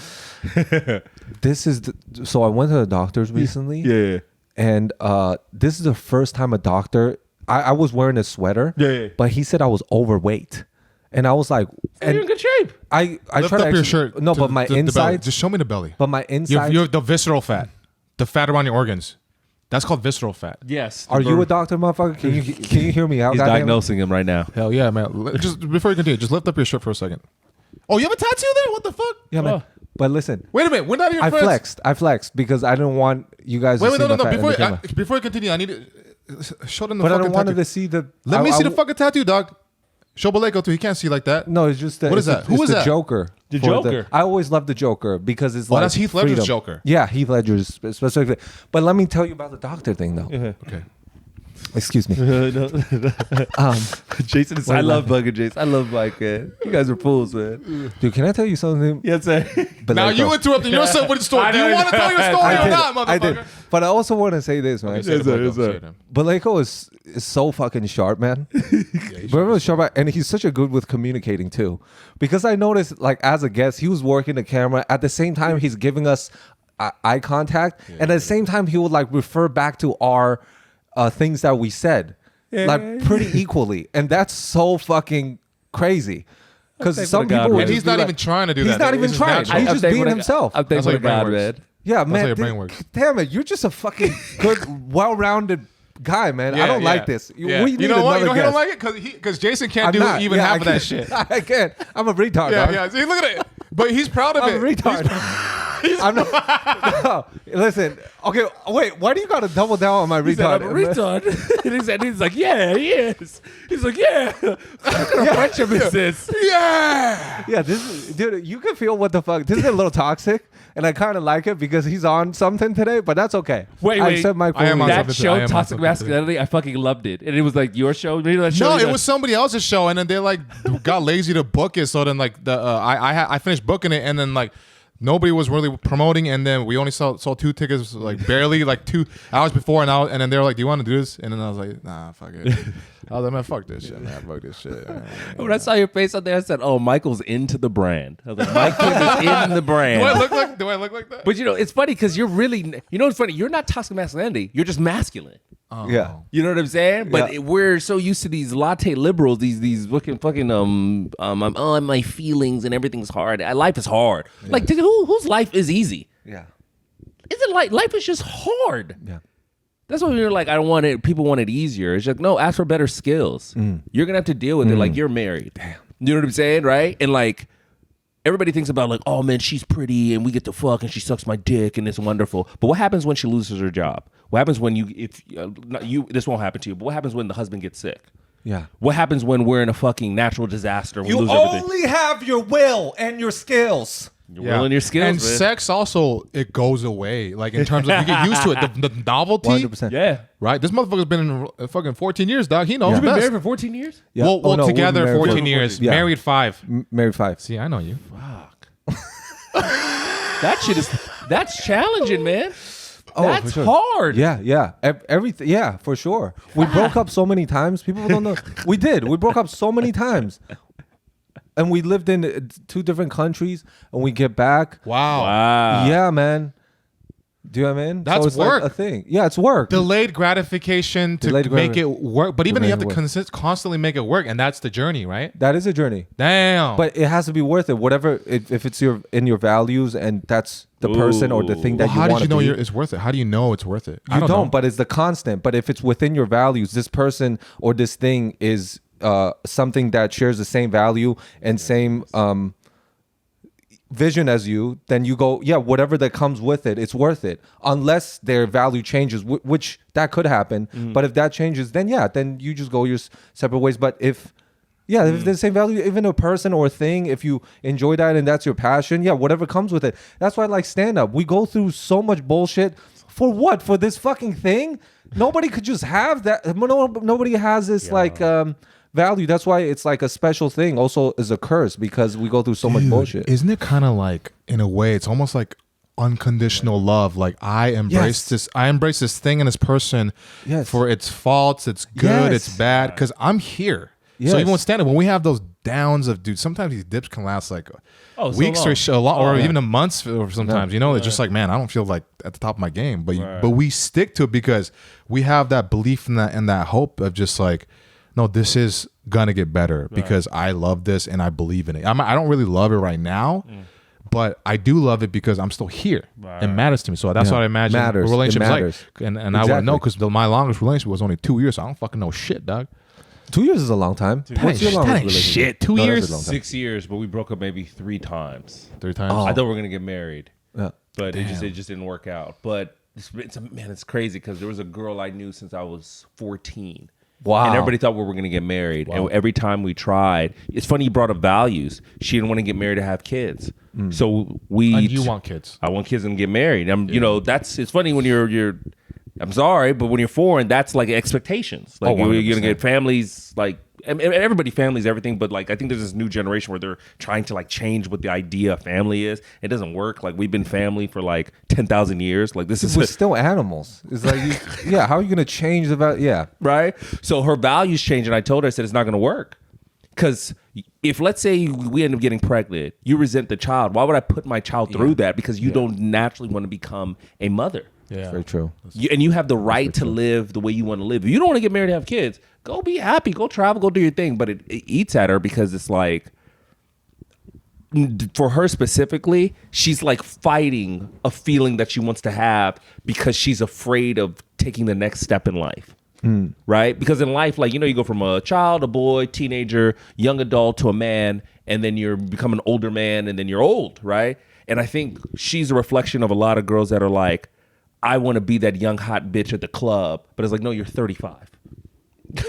So I went to the doctor's recently. Yeah. And this is the first time a doctor, I was wearing a sweater, but he said I was overweight. And I was like, You're in good shape. I Lift tried up to your shirt. No, to but my the belly. inside, Just show me the belly. but my inside. You have the visceral fat, the fat around your organs. That's called visceral fat. Yes. Are you a doctor, motherfucker? Can you hear me out? He's goddamn? diagnosing him right now. Hell yeah, man. Just before you continue, just lift up your shirt for a second. Oh, you have a tattoo there? What the fuck? Yeah, man. But listen, Wait a minute. We're not even friends. I flexed because I didn't want you guys to Wait, see no. my fat in the camera. Before you continue, I need to show them the But I fucking don't want tattoo. to see the. Let me see the fucking tattoo, dog. Show Bileko too. He can't see like that. No, it's just What is that? Who is the that? Joker. The For Joker. I always love the Joker because it's like that's Heath Ledger's freedom. Joker. Yeah, Heath Ledger's specifically. But let me tell you about the doctor thing, though. Okay. Excuse me. Jason is. I love bugging Jason. I love Mike, man. You guys are fools, man. Dude, can I tell you something? Yes, sir. Now Bileko? you interrupted yourself with the story. Do you want to tell your story or not, motherfucker? I did. But I also want to say this, man. Say it, Bileko. Say it. Bileko is so fucking sharp, man. Bileko is sharp, and he's such a good with communicating too. Because I noticed, like, as a guest, he was working the camera. At the same time, he's giving us eye contact. And at the same time, he would, like, refer back to our things that we said. Like, pretty equally. And that's so fucking crazy. Because some people would And he's just be not like- even trying to do that. He's not even It's just trying. natural. He's just being himself. I'm That's how thankful your to brain God, works. man. Yeah, That's how man. your brain works. Damn it, you're just a fucking good, well-rounded guy, man. I don't like this. Yeah. We need You know what? You know another he don't guest. like it? Because Jason can't I'm do not. even Yeah, half I of that can't. shit. I can't. I'm a retard, Yeah, dog. yeah. See, look at it. But he's proud of I'm it. a retard. I'm not. No, listen. Okay, wait. Why do you gotta double down on my He said, retard? I'm a retard. And he's like, yeah, he is. He's like, yeah. What kind of friendship is this? Yeah. Yeah, this is, dude. You can feel what the fuck. This is a little toxic, and I kind of like it because he's on something today. But that's okay. Wait, I wait. accept my I am on fully- something That too. I am show, on Toxic something Masculinity, I fucking loved it. And it was like your show. Remember that show? No, You it guys- was somebody else's show, and then they like got lazy to book it. So then like I finished booking it, and then like nobody was really promoting, and then we only sold 2 tickets like barely like 2 hours before, and then they were like, "Do you want to do this?" And then I was like, "Nah, fuck it." I was like, "Man, fuck this shit, man. Fuck this shit." When I saw your face out there, I said, "Oh, Michael's into the brand." I was like, "Mike is in the brand." Do I look like that? But you know, it's funny because you're really, you know, what's funny? You're not toxic masculinity. You're just masculine. Yeah. You know what I'm saying? But Yeah. we're so used to these latte liberals, these fucking I'm my feelings and everything's hard. Life is hard. Like, dude, whose life is easy? Yeah. Isn't life is just hard. Yeah. That's why you're like, I don't want it. People want it easier. It's like, no, ask for better skills. You're gonna have to deal with it. Like, you're married. Damn. You know what I'm saying, right? And like, everybody thinks about like, oh man, she's pretty and we get to fuck and she sucks my dick and it's wonderful. But what happens when she loses her job? What happens when this won't happen to you? But what happens when the husband gets sick? Yeah. What happens when we're in a fucking natural disaster? And we You lose everything. only have your will and your skills. You're willing your skills, and man. sex also it goes away. Like in terms of you get used to it, the novelty. 100%. Yeah. Right. This motherfucker's been in fucking 14 years, dog. He knows. Yeah. You've been best. married for 14 years? Yeah. Well, Oh, no, we've been together married 14 for- years, Yeah. married 5. Married 5. See, I know you. Fuck. That's challenging, man. Oh, That's for sure. hard. Yeah. Everything. Yeah, for sure. We broke up so many times. People don't know. We did. We broke up so many times. And we lived in 2 different countries, and we get back. Wow. Yeah, man. Do you know what I mean? That's it's work. Like a thing. Yeah, it's work. Delayed gratification to Delayed make it work. But even To you have make to it work. constantly make it work. And that's the journey, right? That is a journey. Damn. But it has to be worth it. Whatever, if it's in your values and that's the person or the thing that well, you how want did to you know be. it's worth it? How do you know it's worth it? You don't, but it's the constant. But if it's within your values, this person or this thing is something that shares the same value and same vision as you, then you go, yeah, whatever that comes with it, it's worth it. Unless their value changes, which that could happen. But if that changes, then yeah, then you just go your separate ways. But if Yeah, if the same value, even a person or a thing, if you enjoy that and that's your passion, yeah, whatever comes with it. That's why I like stand-up. We go through so much bullshit. For what? For this fucking thing? Nobody could just have that. Nobody has this value. That's why it's like a special thing. Also is a curse because we go through so much bullshit. Isn't it kind of like, in a way, it's almost like unconditional love. Like I embrace this thing and this person for its faults, its good, its bad, because I'm here. So even with stand-up, when we have those downs of, dude, sometimes these dips can last like weeks or even a month or sometimes, it's just like, man, I don't feel like at the top of my game, but we stick to it because we have that belief in that hope of just like, no, this is gonna get better because I love this and I believe in it. I don't really love it right now, but I do love it because I'm still here. It matters to me. So that's what I imagine a relationship is like. And I want to know because my longest relationship was only 2 years, so I don't fucking know shit, dog. 2 years is a long time. What's your longest relationship? Shit, 2 years? 6 years, but we broke up maybe 3 times. 3 times? I thought we were going to get married. Yeah. But it just didn't work out. But it's crazy because there was a girl I knew since I was 14. Wow. And everybody thought we were going to get married. Wow. And every time we tried, it's funny you brought up values. She didn't want to get married to have kids. So And you want kids. I want kids and get married. It's funny when you're I'm sorry, but when you're foreign, that's like expectations. Like you're going to get families, like everybody families everything, but like I think there's this new generation where they're trying to like change what the idea of family is. It doesn't work. Like we've been family for like 10,000 years. Like we're still animals. It's like how are you going to change the value? Yeah. Right? So her values changed and I told her, I said it's not going to work. Because if, let's say, we end up getting pregnant, you resent the child. Why would I put my child through that? Because you don't naturally want to become a mother. Yeah. Very true. And you have the right to live the way you want to live. If you don't want to get married and have kids, go be happy, go travel, go do your thing. But it eats at her because it's like, for her specifically, she's like fighting a feeling that she wants to have because she's afraid of taking the next step in life. Right? Because in life, like, you go from a child, a boy, teenager, young adult to a man, and then you become an older man, and then you're old, right? And I think she's a reflection of a lot of girls that are like, I want to be that young hot bitch at the club, but it's like, no, you're 35.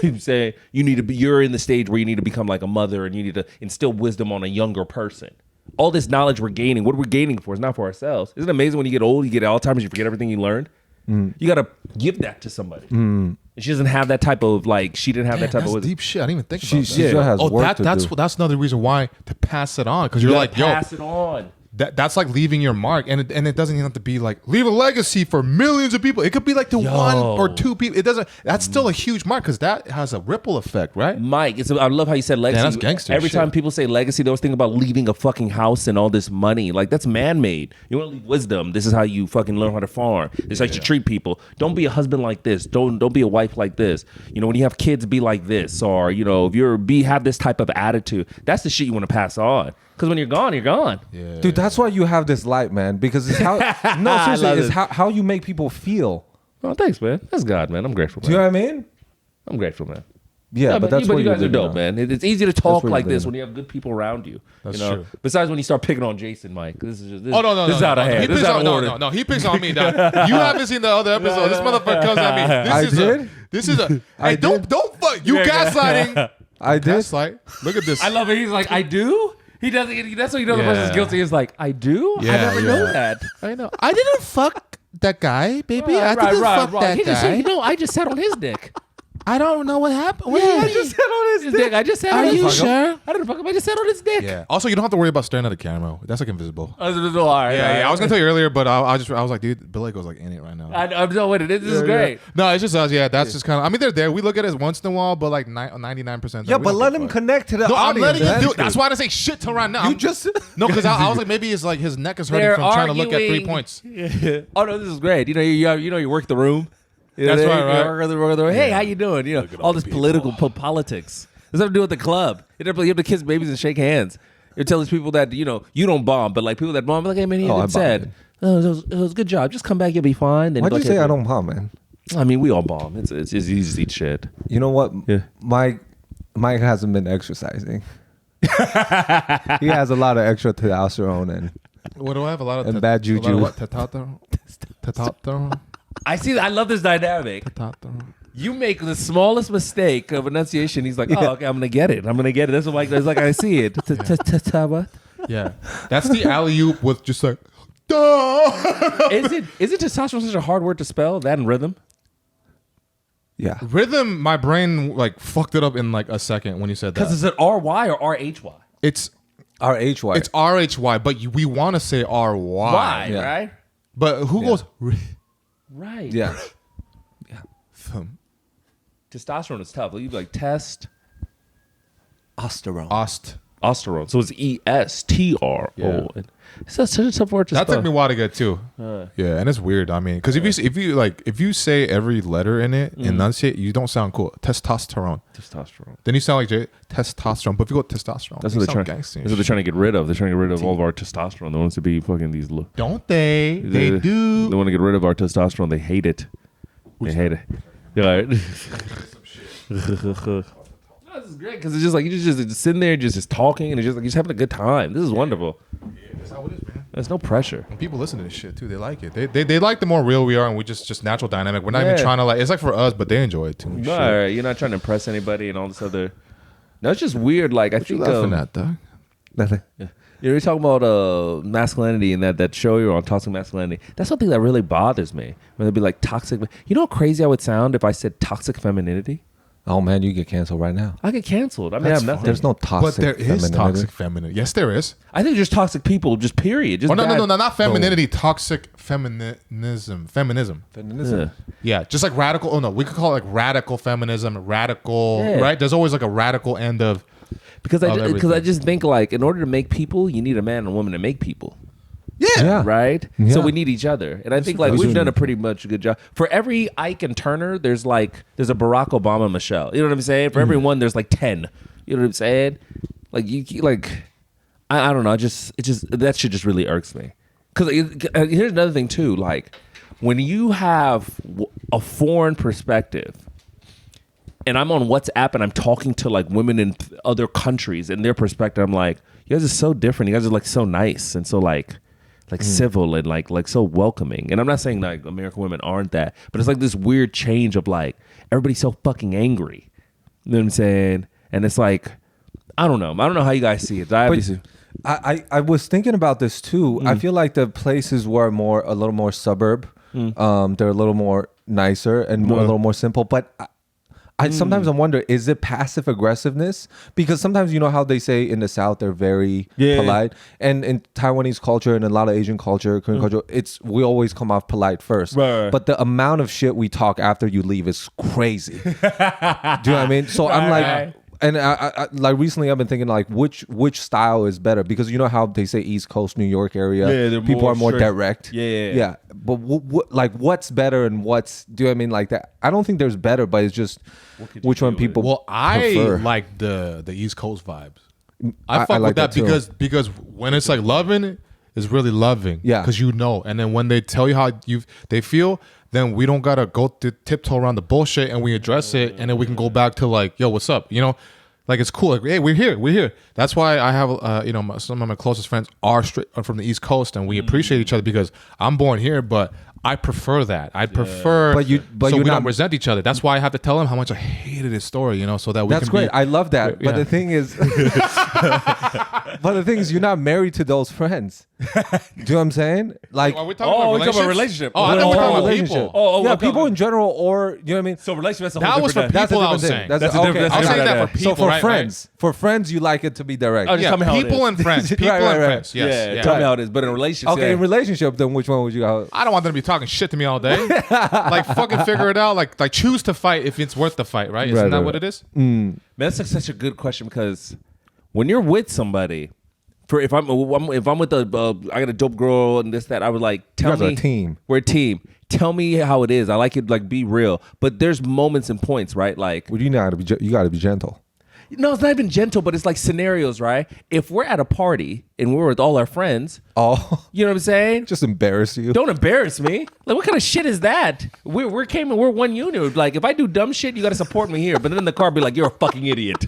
You say you're in the stage where you need to become like a mother, and you need to instill wisdom on a younger person. All this knowledge we're gaining, what we're gaining for is not for ourselves. Isn't it amazing when you get old, you get Alzheimer's, you forget everything you learned? You got to give that to somebody. She doesn't have that type of she didn't have that type of deep shit. I didn't even think about that. She still has work to do. That's another reason why to pass it on, because you're like, pass it on. That's like leaving your mark, and it doesn't even have to be like leave a legacy for millions of people. It could be like to 1 or 2 people. It doesn't. That's still a huge mark because that has a ripple effect, right? Mike, I love how you said legacy. That's gangster Every shit. time people say legacy, they always think about leaving a fucking house and all this money. Like that's man-made. You want to leave wisdom. This is how you fucking learn how to farm. This is how you should treat people. Don't be a husband like this. Don't be a wife like this. When you have kids, be like this. Or if have this type of attitude. That's the shit you want to pass on. Because when you're gone, you're gone. Yeah. Dude, that's why you have this light, man. Because it's how seriously, it's how you make people feel. Oh, thanks, man. That's God, man. I'm grateful, man. Do you know what I mean? I'm grateful, man. Yeah, but that's what you guys are dope, on. man. It's easy to talk like this when you have good people around you. That's true. Besides when you start picking on Jason, Mike. This is no. This is out of hand. This is out of order. No, he picks on me, dog. You haven't seen the other episode. This motherfucker comes at me. This is a. Hey, don't fuck. You gaslighting. I did. Gaslight. Look at this. I love it. He's like, I do? He doesn't. That's what you know the person's guilty. Is like, I do? Yeah, I never know that. I know. I didn't fuck that guy, baby. I didn't fuck that guy. I just sat on his dick. I don't know what happened. I just sat on his dick. I just sat on his dick. Are you sure? I didn't fuck him. I just sat on his dick. Yeah. Also, you don't have to worry about staring at the camera. That's like invisible. All right. Yeah. I was gonna tell you earlier, but I was like, dude, Bileko's like in it right now. I'm no with it. This is great. No, it's just us. Yeah, that's just kind of. I mean, they're there. We look at it once in a while, but like 99%. Yeah, but let him connect to the audience. I'm letting you do it. That's why I didn't say shit till right now. You just no, because I was like, maybe it's like his neck is hurting from trying to look at 3 points. Yeah. Oh no, this is great. You work the room. That's right. Hey, how you doing? All this political politics. There's nothing to do with the club. You have to kiss babies and shake hands. You tell these people that you don't bomb, but like people that bomb, like, hey man, it said, it was a good job. Just come back, you'll be fine. Why'd you say I don't bomb, man? I mean, we all bomb. It's easy to eat shit. You know what? Yeah. Mike hasn't been exercising. He has a lot of extra testosterone and. What do I have? A lot of bad juju. Testosterone. I see that. I love this dynamic. You make the smallest mistake of enunciation. He's like, oh, okay, I'm gonna get it. I'm gonna get it. That's like I see it. What? Yeah, that's the alley oop with just like. Duh. Is it testosterone such a hard word to spell? That and rhythm. Yeah. Rhythm, my brain like fucked it up in like a second when you said that. Because is it R-Y or R-H-Y? It's R-H-Y. It's R-H-Y, but we want to say R-Y. Y, Yeah. right? But who goes... Right. Yeah. Testosterone is tough. You be like test. Osterone. Osterone. So it's E-S-T-R-O. Yeah. It's such a tough word to spell. That took me a while to get too. Yeah, and it's weird. I mean, because if you say every letter in it, enunciate, you don't sound cool. Testosterone. Then you sound like testosterone. But if you go testosterone, that's what they're trying to get rid of. They're trying to get rid of all of our testosterone. They want us to be fucking these. Don't they? They do. They want to get rid of our testosterone. They hate it. They hate it. Yeah. Right. This is great because it's just like you're just sitting there, just talking, and it's just like you're just having a good time. This is wonderful. Yeah, that's how it is, man. There's no pressure. And people listen to this shit too. They like it. They like the more real we are, and we just natural dynamic. We're not even trying to like. It's like for us, but they enjoy it too. No, you're not trying to impress anybody and all this other. No, it's just weird. Like I think you laughing at, dog? Nothing. Yeah. You're talking about masculinity and that show you're on, toxic masculinity. That's something that really bothers me. When they'd be like toxic. You know how crazy I would sound if I said toxic femininity? Oh man, you get canceled right now. I get canceled. I mean, I have nothing. There's no toxic. But there is toxic femininity. Yes, there is. I think there's toxic people, just period. Just no, not femininity. Toxic feminism. Yeah, just like radical. Oh no, we could call it like radical feminism. Radical, right? There's always like a radical end of. Because I just think like in order to make people, you need a man and a woman to make people. Yeah. Right? Yeah. So we need each other. And I think like we've done a pretty much good job. For every Ike and Turner, there's a Barack Obama, Michelle. You know what I'm saying? For every one, there's like 10. You know what I'm saying? Like I don't know. It just that shit just really irks me. Because here's another thing too. Like when you have a foreign perspective, and I'm on WhatsApp and I'm talking to like women in other countries and their perspective, I'm like, you guys are so different. You guys are like so nice and so like civil and like so welcoming. And I'm not saying like American women aren't that, but it's like this weird change of like everybody's so fucking angry. You know what I'm saying? And it's like, I don't know how you guys see it. I was thinking about this too. I feel like the places were a little more suburb. They're a little more nicer and a little more simple. But I sometimes I wonder, is it passive aggressiveness? Because sometimes you know how they say in the South they're very polite, and in Taiwanese culture and a lot of Asian culture, Korean culture, we always come off polite first. Right. But the amount of shit we talk after you leave is crazy. Do you know what I mean? So I'm like. And I like recently I've been thinking like which style is better, because you know how they say East Coast New York area people are more direct. Yeah. But what's better and what's, do you know what I mean, like that? I don't think there's better, but it's just which one people prefer. I like the East Coast vibes. I fuck with that because when it's like loving, it's really loving. Yeah. Because you know, and then when they tell you how they feel, then we don't gotta go tiptoe around the bullshit, and we address it, and then we can go back to like, yo, what's up? You know, like it's cool. Like, hey, we're here. That's why I have, some of my closest friends are from the East Coast, and we appreciate each other because I'm born here, but I prefer that. I prefer, but we don't resent each other. That's why I have to tell him how much I hated his story, so that we That's can great. I love that. But the thing is, you're not married to those friends. Do you know what I'm saying? Like, are we talking about relationship? Oh, I thought we were talking about people. Yeah, people in general, or you know what I mean. So relationship. That was for people. I was saying. That's a different thing. I was saying that for people. So for friends, for friends, you like it to be direct. Oh, just tell me how people and friends. People and friends. Yes. Tell me how it is. But in relationships, okay, in relationship, then which one would you go? I don't want them to be talking shit to me all day. Like fucking figure it out. Like choose to fight if it's worth the fight, right? Isn't that what it is? Man, that's such a good question, because when you're with somebody, if I'm with I got a dope girl and this that, I would like tell me a team. We're a team. Tell me how it is. I like it, like be real. But there's moments and points, right? Like, well, you got to be gentle. No, it's not even gentle, but it's like scenarios, right? If we're at a party and we're with all our friends, you know what I'm saying? Just embarrass you. Don't embarrass me. Like, what kind of shit is that? We're one unit. Like, if I do dumb shit, you got to support me here. But then in the car, be like, you're a fucking idiot.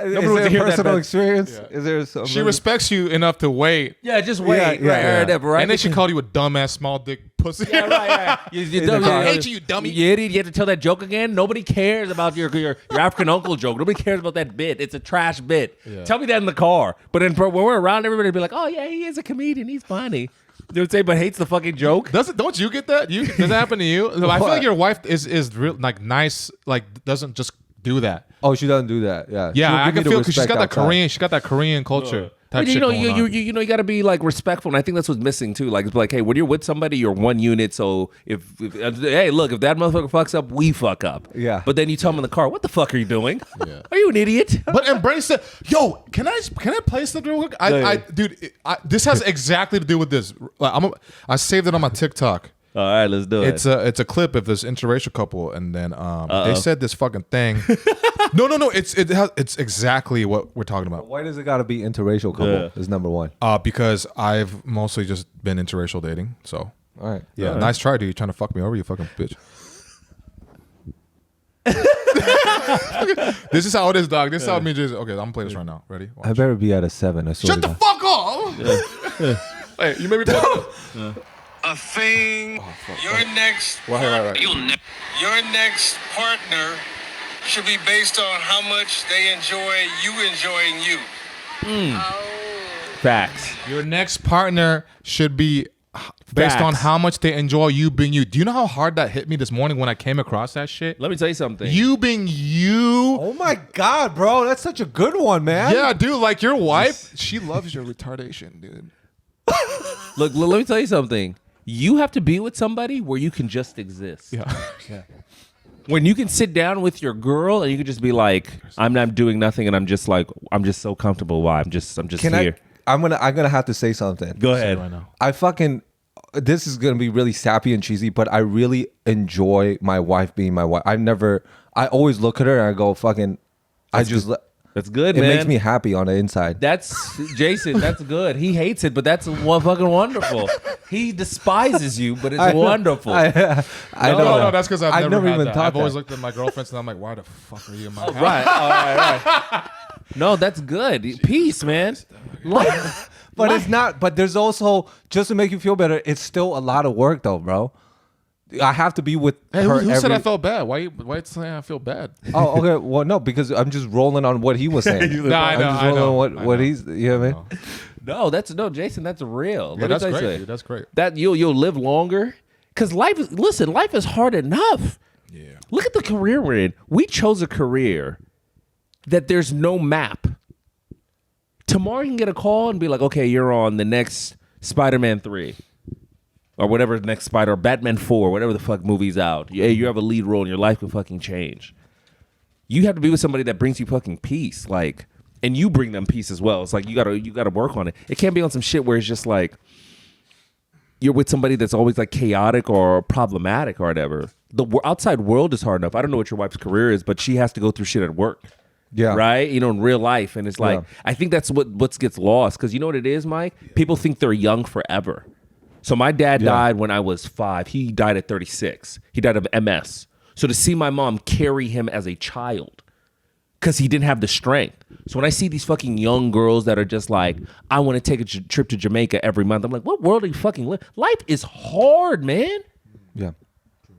Is there a personal experience? Yeah. Is there some? She respects you enough to wait. Yeah, just wait. Right. And then she called you a dumbass small dick pussy. Yeah, right. I hate you dummy. You idiot. You have to tell that joke again. Nobody cares about your African uncle joke. Nobody cares about that bit. It's a trash bit. Yeah. Tell me that in the car. But then when we're around, everybody will be like, oh, yeah, he is a comedian. He's funny. They would say, but hates the fucking joke. Don't you get that? Does that happen to you? I feel like your wife is real, like nice, like doesn't just do that. Oh, she doesn't do that. Yeah. Yeah, I can feel because she's got that Korean. She got that Korean culture. You got to be like respectful, and I think that's what's missing too. Like, it's like, hey, when you're with somebody, you're one unit. So if hey, look, if that motherfucker fucks up, we fuck up. Yeah. But then you tell him in the car, what the fuck are you doing? Yeah. Are you an idiot? But embrace it. Yo, can I play something real quick? Dude, this has exactly to do with this. I saved it on my TikTok. All right, let's do it. It's a clip of this interracial couple, and then they said this fucking thing. No. It's exactly what we're talking about. Why does it got to be interracial couple? Is number one. Because I've mostly just been interracial dating. So, all right, yeah, nice try, dude. You trying to fuck me over, you fucking bitch. This is how it is, dog. This is how me just. Okay, I'm gonna play this right now. Ready? Watch. I better be at a 7. I swear Shut the fuck up! Hey, you made me talk. A thing. Your next your next partner should be based on how much they enjoy you enjoying you. Facts. Your next partner should be based on how much they enjoy you being you. Do you know how hard that hit me this morning when I came across that shit? Let me tell you something. You being you. Oh my God, bro. That's such a good one, man. Yeah, dude. Like your wife, she loves your retardation, dude. Look, let me tell you something. You have to be with somebody where you can just exist. Yeah. When you can sit down with your girl and you can just be like, I'm not doing nothing, and I'm just so comfortable. Why? I'm just here. I'm gonna have to say something. Go ahead. Right now. This is gonna be really sappy and cheesy, but I really enjoy my wife being my wife. I always look at her and I go, fucking, That's good, it man. It makes me happy on the inside. That's Jason. That's good. He hates it, but that's fucking wonderful. He despises you, but it's wonderful. I No, that's because I've never even that. thought I've always that. looked at my girlfriends and I'm like, why the fuck are you in my house? Right. All right. No, that's good. Peace, man. But it's not. But there's also, just to make you feel better, it's still a lot of work, though, bro. I have to be with her. Who said I felt bad? Why you saying I feel bad? Oh, okay. Well, no, because I'm just rolling on what he was saying. I know. What he's, you know what I mean? No, Jason, that's real. Yeah, that's great. Dude, that's great. That you'll live longer. Because life is hard enough. Yeah. Look at the career we're in. We chose a career that there's no map. Tomorrow you can get a call and be like, okay, you're on the next Spider-Man 3. Or whatever the next Spider, or Batman 4, whatever the fuck movie's out. Hey, you have a lead role and your life can fucking change. You have to be with somebody that brings you fucking peace. Like, and you bring them peace as well. It's like you gotta work on it. It can't be on some shit where it's just like you're with somebody that's always like chaotic or problematic or whatever. The outside world is hard enough. I don't know what your wife's career is, but she has to go through shit at work. Yeah. Right? In real life. And it's like, I think that's what gets lost. Because you know what it is, Mike? People think they're young forever. So my dad died when I was 5. He died at 36. He died of MS. So to see my mom carry him as a child, because he didn't have the strength. So when I see these fucking young girls that are just like, I want to take a trip to Jamaica every month, I'm like, what world are you fucking living? Life is hard, man. Yeah.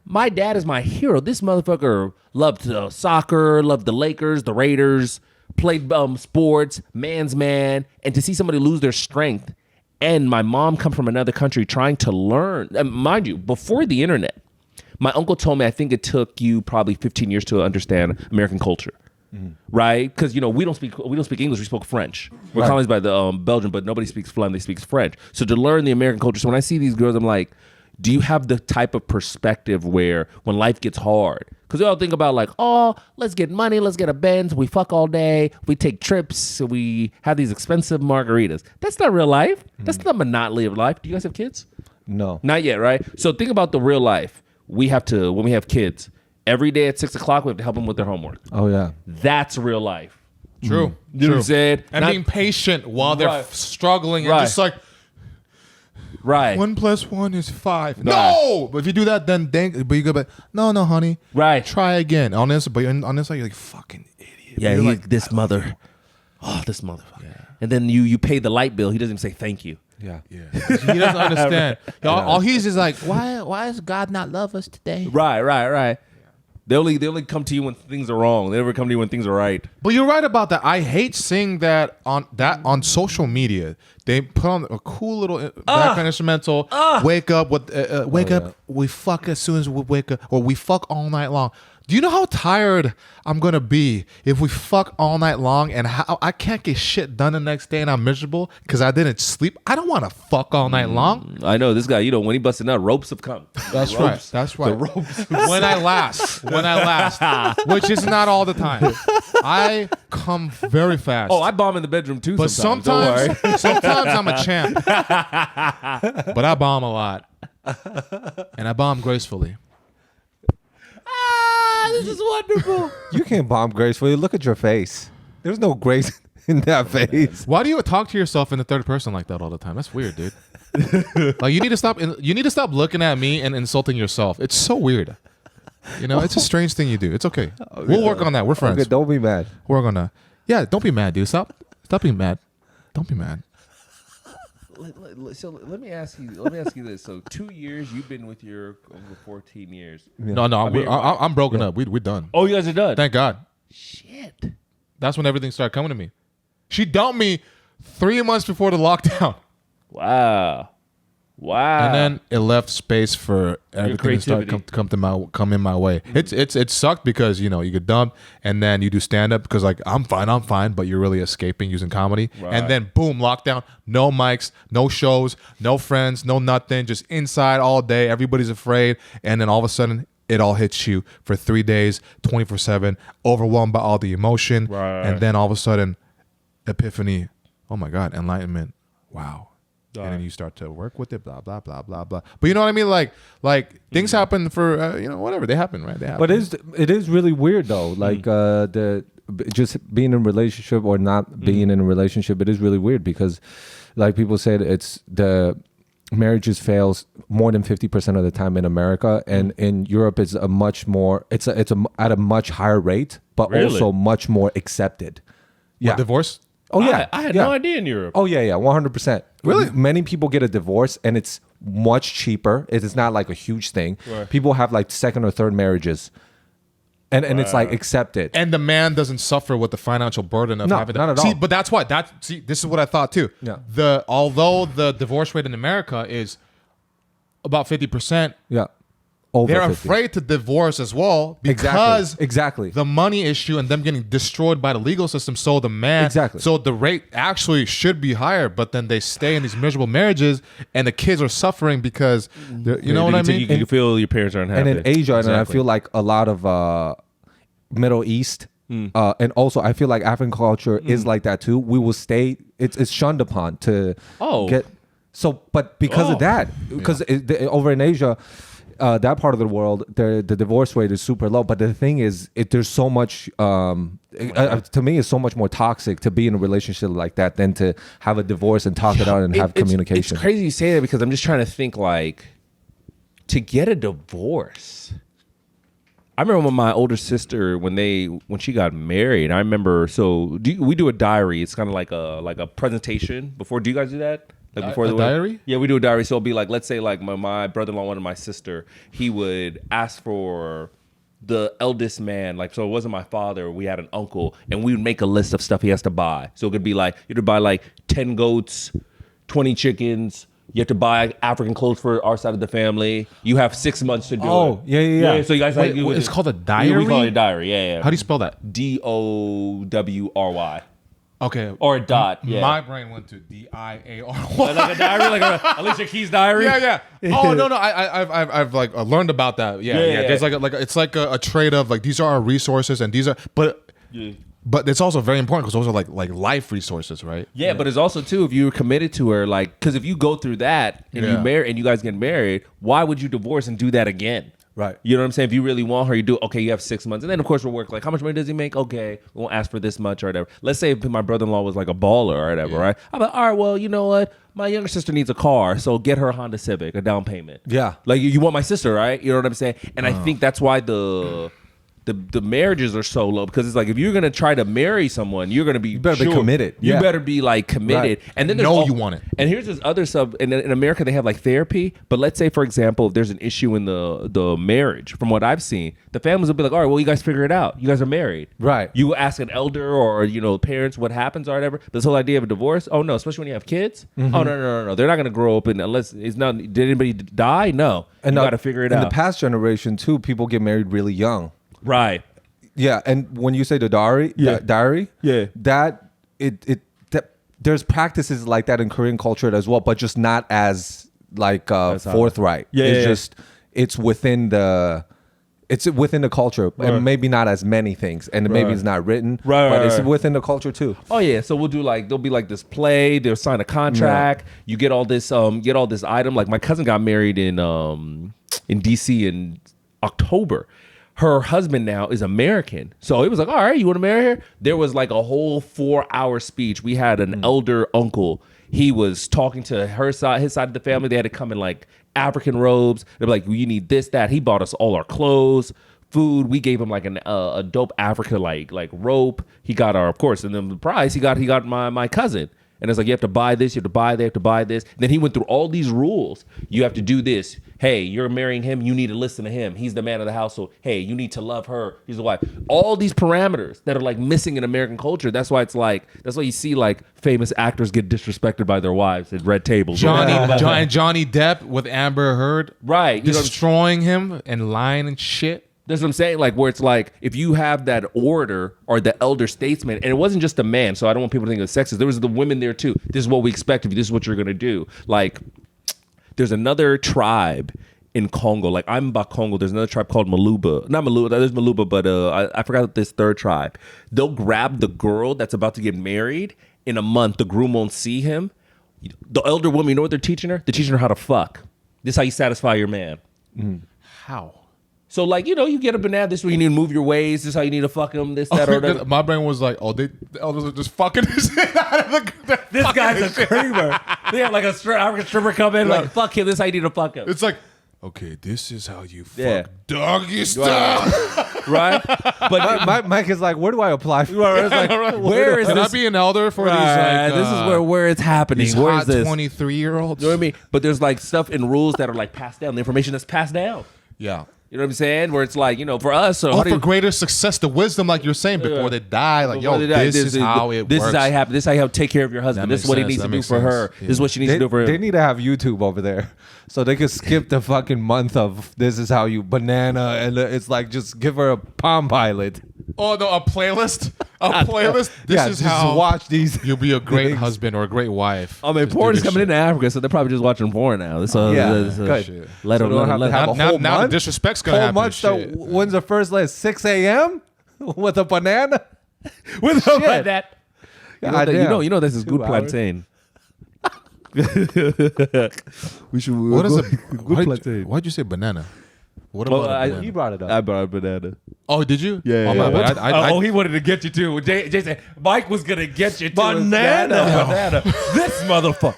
My dad is my hero. This motherfucker loved soccer, loved the Lakers, the Raiders, played sports, man's man. And to see somebody lose their strength, and my mom come from another country trying to learn. Mind you, before the internet, my uncle told me I think it took you probably 15 years to understand American culture, right? Because we don't speak English. We spoke French. We're colonized by the Belgium, but nobody speaks Flem. They speak French. So to learn the American culture. So when I see these girls, I'm like, do you have the type of perspective where when life gets hard? Because we all think about like, oh, let's get money, let's get a Benz, we fuck all day, we take trips, we have these expensive margaritas. That's not real life. That's not monotony of life. Do you guys have kids? No. Not yet, right? So think about the real life. We have to, when we have kids, every day at 6 o'clock, we have to help them with their homework. Oh, yeah. That's real life. True. You know what I'm saying? And being patient while they're struggling and just like, right. 1 + 1 is 5. No! But if you do that, then but you go back, no, honey. Right. Try again. On this, but on this side, you're like, fucking idiot. Yeah, you're like, this mother. Oh, this motherfucker. Yeah. And then you pay the light bill. He doesn't even say thank you. Yeah. He doesn't understand. All he's is like, why does God not love us today? Right. They only come to you when things are wrong. They never come to you when things are right. But you're right about that. I hate seeing that on social media. They put on a cool little background instrumental. Wake up with wake up. We fuck as soon as we wake up, or we fuck all night long. Do you know how tired I'm gonna be if we fuck all night long and how I can't get shit done the next day and I'm miserable because I didn't sleep? I don't want to fuck all night long. I know this guy. You know when he busted out, ropes have come. That's right. That's right. The ropes. When I last, which is not all the time. I come very fast. Oh, I bomb in the bedroom too. But sometimes I'm a champ. But I bomb a lot, and I bomb gracefully. This is wonderful. You can't bomb gracefully. Look at your face. There's no grace in that face. Why do you talk to yourself in the third person like that all the time? That's weird, dude. Like you need to stop. You need to stop looking at me and insulting yourself. It's so weird. You know, it's a strange thing you do. It's okay. We'll work on that. We're friends. Okay, don't be mad. We're gonna. Yeah, don't be mad, dude. Stop being mad. Don't be mad. So let me ask you this. So 2 years you've been with your over 14 years. Yeah. No, I'm broken up. We're done. Oh, you guys are done. Thank God. Shit. That's when everything started coming to me. She dumped me 3 months before the lockdown. Wow. And then it left space for everything to start come in my way. Mm-hmm. It sucked because you get dumped and then you do stand up because like I'm fine, but you're really escaping using comedy. Right. And then boom, lockdown, no mics, no shows, no friends, no nothing, just inside all day. Everybody's afraid, and then all of a sudden it all hits you for 3 days, 24/7, overwhelmed by all the emotion, right. And then all of a sudden, epiphany. Oh my God, enlightenment. Wow. And then you start to work with it, blah, blah, blah, blah, blah. But you know what I mean? Like things happen for, whatever. They happen, right? They happen. But it is really weird, though. Like, just being in a relationship or not being in a relationship, it is really weird because, like people said, it's the marriages fails more than 50% of the time in America. And in Europe, it's a much more, it's at a much higher rate, but also much more accepted. Yeah. Divorce? Oh, yeah. I had no idea in Europe. Oh, yeah, 100%. Really? Many people get a divorce and it's much cheaper. It is not like a huge thing. Right. People have like second or third marriages and it's like accepted. And the man doesn't suffer with the financial burden of having not at all. all. But that's why. This is what I thought too. Yeah. Although the divorce rate in America is about 50%. Yeah. They're 50. Afraid to divorce as well because exactly the money issue and them getting destroyed by the legal system. So the man, so the rate actually should be higher, but then they stay in these miserable marriages and the kids are suffering because you know what I mean. You feel your parents aren't happy. And in Asia, and I feel like a lot of Middle East, and also I feel like African culture is like that too. We will stay. It's shunned upon to get so, but because of that, because over in Asia. That part of the world, the divorce rate is super low. But the thing is, there's so much, to me, it's so much more toxic to be in a relationship like that than to have a divorce and talk it out and have communication. It's crazy you say that because I'm just trying to think like, to get a divorce. I remember when my older sister, when she got married, I remember, we do a diary. It's kind of like a presentation before. Do you guys do that? Like before the diary? Yeah, we do a diary. So it'll be like, let's say like my brother-in-law wanted my sister. He would ask for the eldest man. Like, so it wasn't my father. We had an uncle. And we would make a list of stuff he has to buy. So it could be like, you have to buy like 10 goats, 20 chickens. You have to buy African clothes for our side of the family. You have 6 months to do it. Oh, yeah. So you guys it's called a diary? We call it a diary, yeah. How do you spell that? DOWRY. Okay. Or a dot. Yeah. My brain went to DIARY. Like a diary, like a Alicia Keys diary. Yeah. Oh no, I've like learned about that. Yeah. There's it's like a trade of like these are our resources and these are, but it's also very important because those are like life resources, right? Yeah, but it's also too if you're committed to her, like because if you go through that and you marry and you guys get married, why would you divorce and do that again? Right. You know what I'm saying? If you really want her, you do, okay, you have 6 months. And then, of course, we'll work like, how much money does he make? Okay, we won't ask for this much or whatever. Let's say if my brother-in-law was like a baller or whatever, right? I'm like, all right, well, you know what? My younger sister needs a car, so get her a Honda Civic, a down payment. Yeah. Like, you want my sister, right? You know what I'm saying? And I think that's why the marriages are so low because it's like if you're gonna try to marry someone, you're gonna be you better be committed. You better be like committed, and then there's you want it. And here's this other sub. In America, they have like therapy. But let's say, for example, if there's an issue in the marriage, from what I've seen, the families will be like, all right, well, you guys figure it out. You guys are married, right? You ask an elder or parents what happens or whatever. This whole idea of a divorce. Oh no, especially when you have kids. Oh no. They're not gonna grow up unless it's not. Did anybody die? No. And you got to figure it out. In the past generation too, people get married really young. Right. Yeah, and when you say the dowry, that there's practices like that in Korean culture as well, but just not as like forthright. It's within the culture, and maybe not as many things, and maybe it's not written, but it's within the culture too. Oh yeah, so we'll do there'll be like this play. They'll sign a contract. You get all this item. Like my cousin got married in DC in October. Her husband now is American. So it was like, all right, you want to marry her? There was like a whole 4-hour speech. We had an elder uncle. He was talking to his side of the family. They had to come in like African robes. They're like, well, you need this, that. He bought us all our clothes, food. We gave him like a dope Africa like rope. He got of course, and then the prize he got my cousin. And it's like, you have to buy this, you have to buy that, you have to buy this. And then he went through all these rules. You have to do this. Hey, you're marrying him. You need to listen to him. He's the man of the household. Hey, you need to love her. He's the wife. All these parameters that are like missing in American culture. That's why you see like famous actors get disrespected by their wives at red tables. Johnny Depp with Amber Heard. Right. Destroying him and lying and shit. That's what I'm saying. Like where it's like if you have that orator or the elder statesman, and it wasn't just a man, so I don't want people to think it's sexist. There was the women there too. This is what we expect of you. This is what you're gonna do. Like there's another tribe in Congo. Like I'm about Congo. There's another tribe called Maluba. Not Maluba. There's Maluba, but I forgot this third tribe. They'll grab the girl that's about to get married in a month. The groom won't see him. The elder woman, you know what they're teaching her? They're teaching her how to fuck. This is how you satisfy your man. How? So, like, you get a banana. This is where you need to move your ways. This is how you need to fuck them. This, that, or that. My brain was like, the elders are just fucking his shit out of the This guy's a screamer. They have like a African stripper come in, like, fuck him. This is how you need to fuck him. It's like, okay, this is how you fuck doggy style. Right? But Mike is like, where do I apply for? It's like, where is Can this? I be an elder for these? Like, this is where it's happening. These Where hot is this? 23-year-olds. You know what I mean? But there's like stuff and rules that are like passed down. The information that's passed down. Yeah. You know what I'm saying? Where it's like, for us. So for greater success, the wisdom, like you're saying, before they die. Like, this is how it works. This is how it happens. This is how you have to take care of your husband. This is what he needs to do for her. This is what she needs to do for him. They need to have YouTube over there so they could skip the fucking month of this is how you banana. And it's like, just give her a Palm Pilot. Oh, no, a playlist? A playlist? This is how watch these. You'll be a great husband or a great wife. I mean, porn is coming into Africa, so they're probably just watching porn now. Good. Let them have a whole now month. The disrespect's going to happen. So when's the first list? 6 a.m. with a banana? With a banana. You know this is 2 good hours. plantain. We should. What is a good plantain? Why'd you say banana? What about banana? He brought it up. I brought a banana. Oh, did you? Yeah. Oh, my bad. He wanted to get you too. Jason, Mike was gonna get you too. Banana. This motherfucker.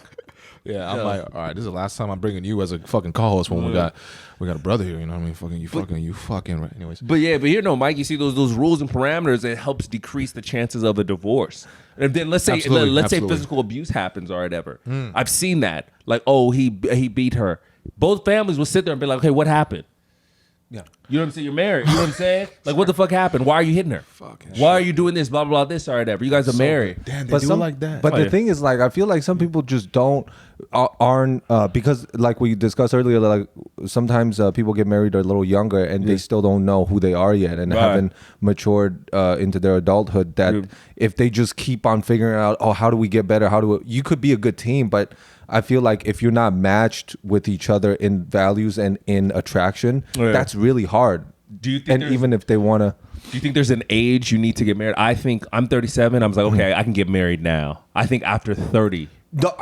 Yeah, I'm like, all right, this is the last time I'm bringing you as a fucking co-host when we got a brother here, you know what I mean? You fucking right. Anyways. But Mike, you see those rules and parameters, it helps decrease the chances of a divorce. And then let's say physical abuse happens or whatever. I've seen that. Like, he beat her. Both families will sit there and be like, okay, what happened? Yeah. You know what I'm saying? You're married. You know what I'm saying? Like, what the fuck happened? Why are you hitting her? Why are you doing this? Blah, blah, blah, this or whatever. You guys are married. Damn, they do like that. But the thing is, like, I feel like some people just aren't because, like we discussed earlier, like sometimes people get married a little younger and they still don't know who they are yet and haven't matured into their adulthood. That if they just keep on figuring out, how do we get better? You could be a good team, but I feel like if you're not matched with each other in values and in attraction, that's really hard. Do you think even if they want to... Do you think there's an age you need to get married? I think I'm 37. I was like, okay, I can get married now. I think after 30. No,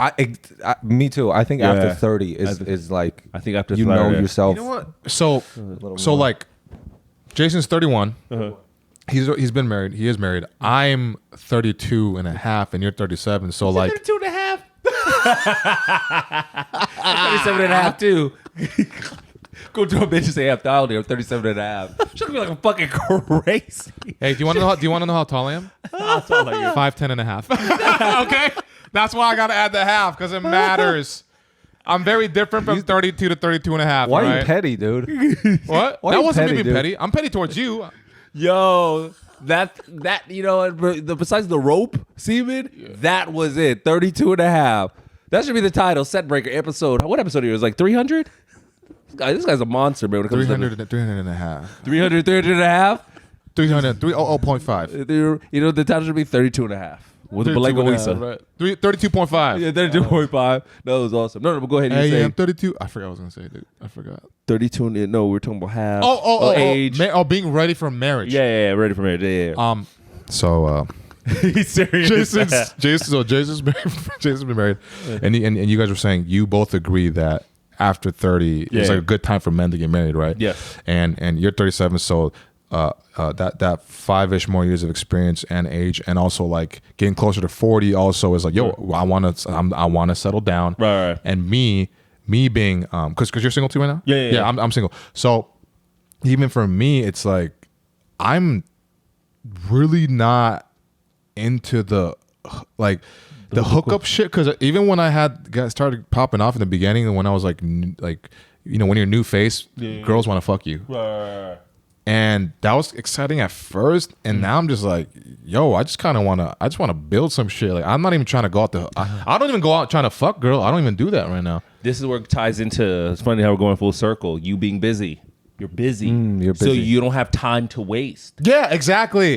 me too. I think after 30 is like... I think after 30, you know yourself. You know what? So like, Jason's 31. He's been married. He is married. I'm 32 and a half and you're 37. So like... 32 and a half? 37 and a half too. Go to a bitch and say, I'm 37 and a half. She's gonna be like, I'm fucking crazy. Hey, do you want to know how tall I am? How tall are you? 5'10" and a half. Okay, that's why I gotta add the half because it matters. I'm very different from 32 to 32 and a half. Why are right? you petty, dude? What? Why That you wasn't petty, me being dude? petty. I'm petty towards you. Yo, that you know, besides the rope semen, that was it. 32 and a half. That should be the title. Set breaker episode. What episode? It was like 300. This guy's a monster, man. When it comes 300 and a half. 300 and a half. 300, 300.5. You know, the title should be 32 and a half. With Bileko Wissa. Right. 32.5. Yeah, 32.5. That was awesome. No, but go ahead. Hey, You say I'm 32. I forgot what I was going to say, dude. I forgot. 32. No, we're talking about half. Age. Being ready for marriage. Yeah, ready for marriage. Yeah. So, He's serious. Jason's been married. And you guys were saying you both agree that after 30, it's like a good time for men to get married, right? Yes. And you're 37, so that 5-ish more years of experience and age, and also like getting closer to 40 also is like, yo, I want to settle down. Right. And me being because you're single too right now. Yeah. I'm single. So even for me, it's like I'm really not into the hookup shit, because even when I had guys started popping off in the beginning, and when I was like when you're a new face, girls want to fuck you. Right. And that was exciting at first, and now I'm just like, yo, I just want to build some shit. Like, I'm not even trying to go out I don't even go out trying to fuck girl. I don't even do that right now. This is where it ties into, it's funny how we're going full circle. You being busy. You're busy. You're busy. So you don't have time to waste. Yeah, exactly,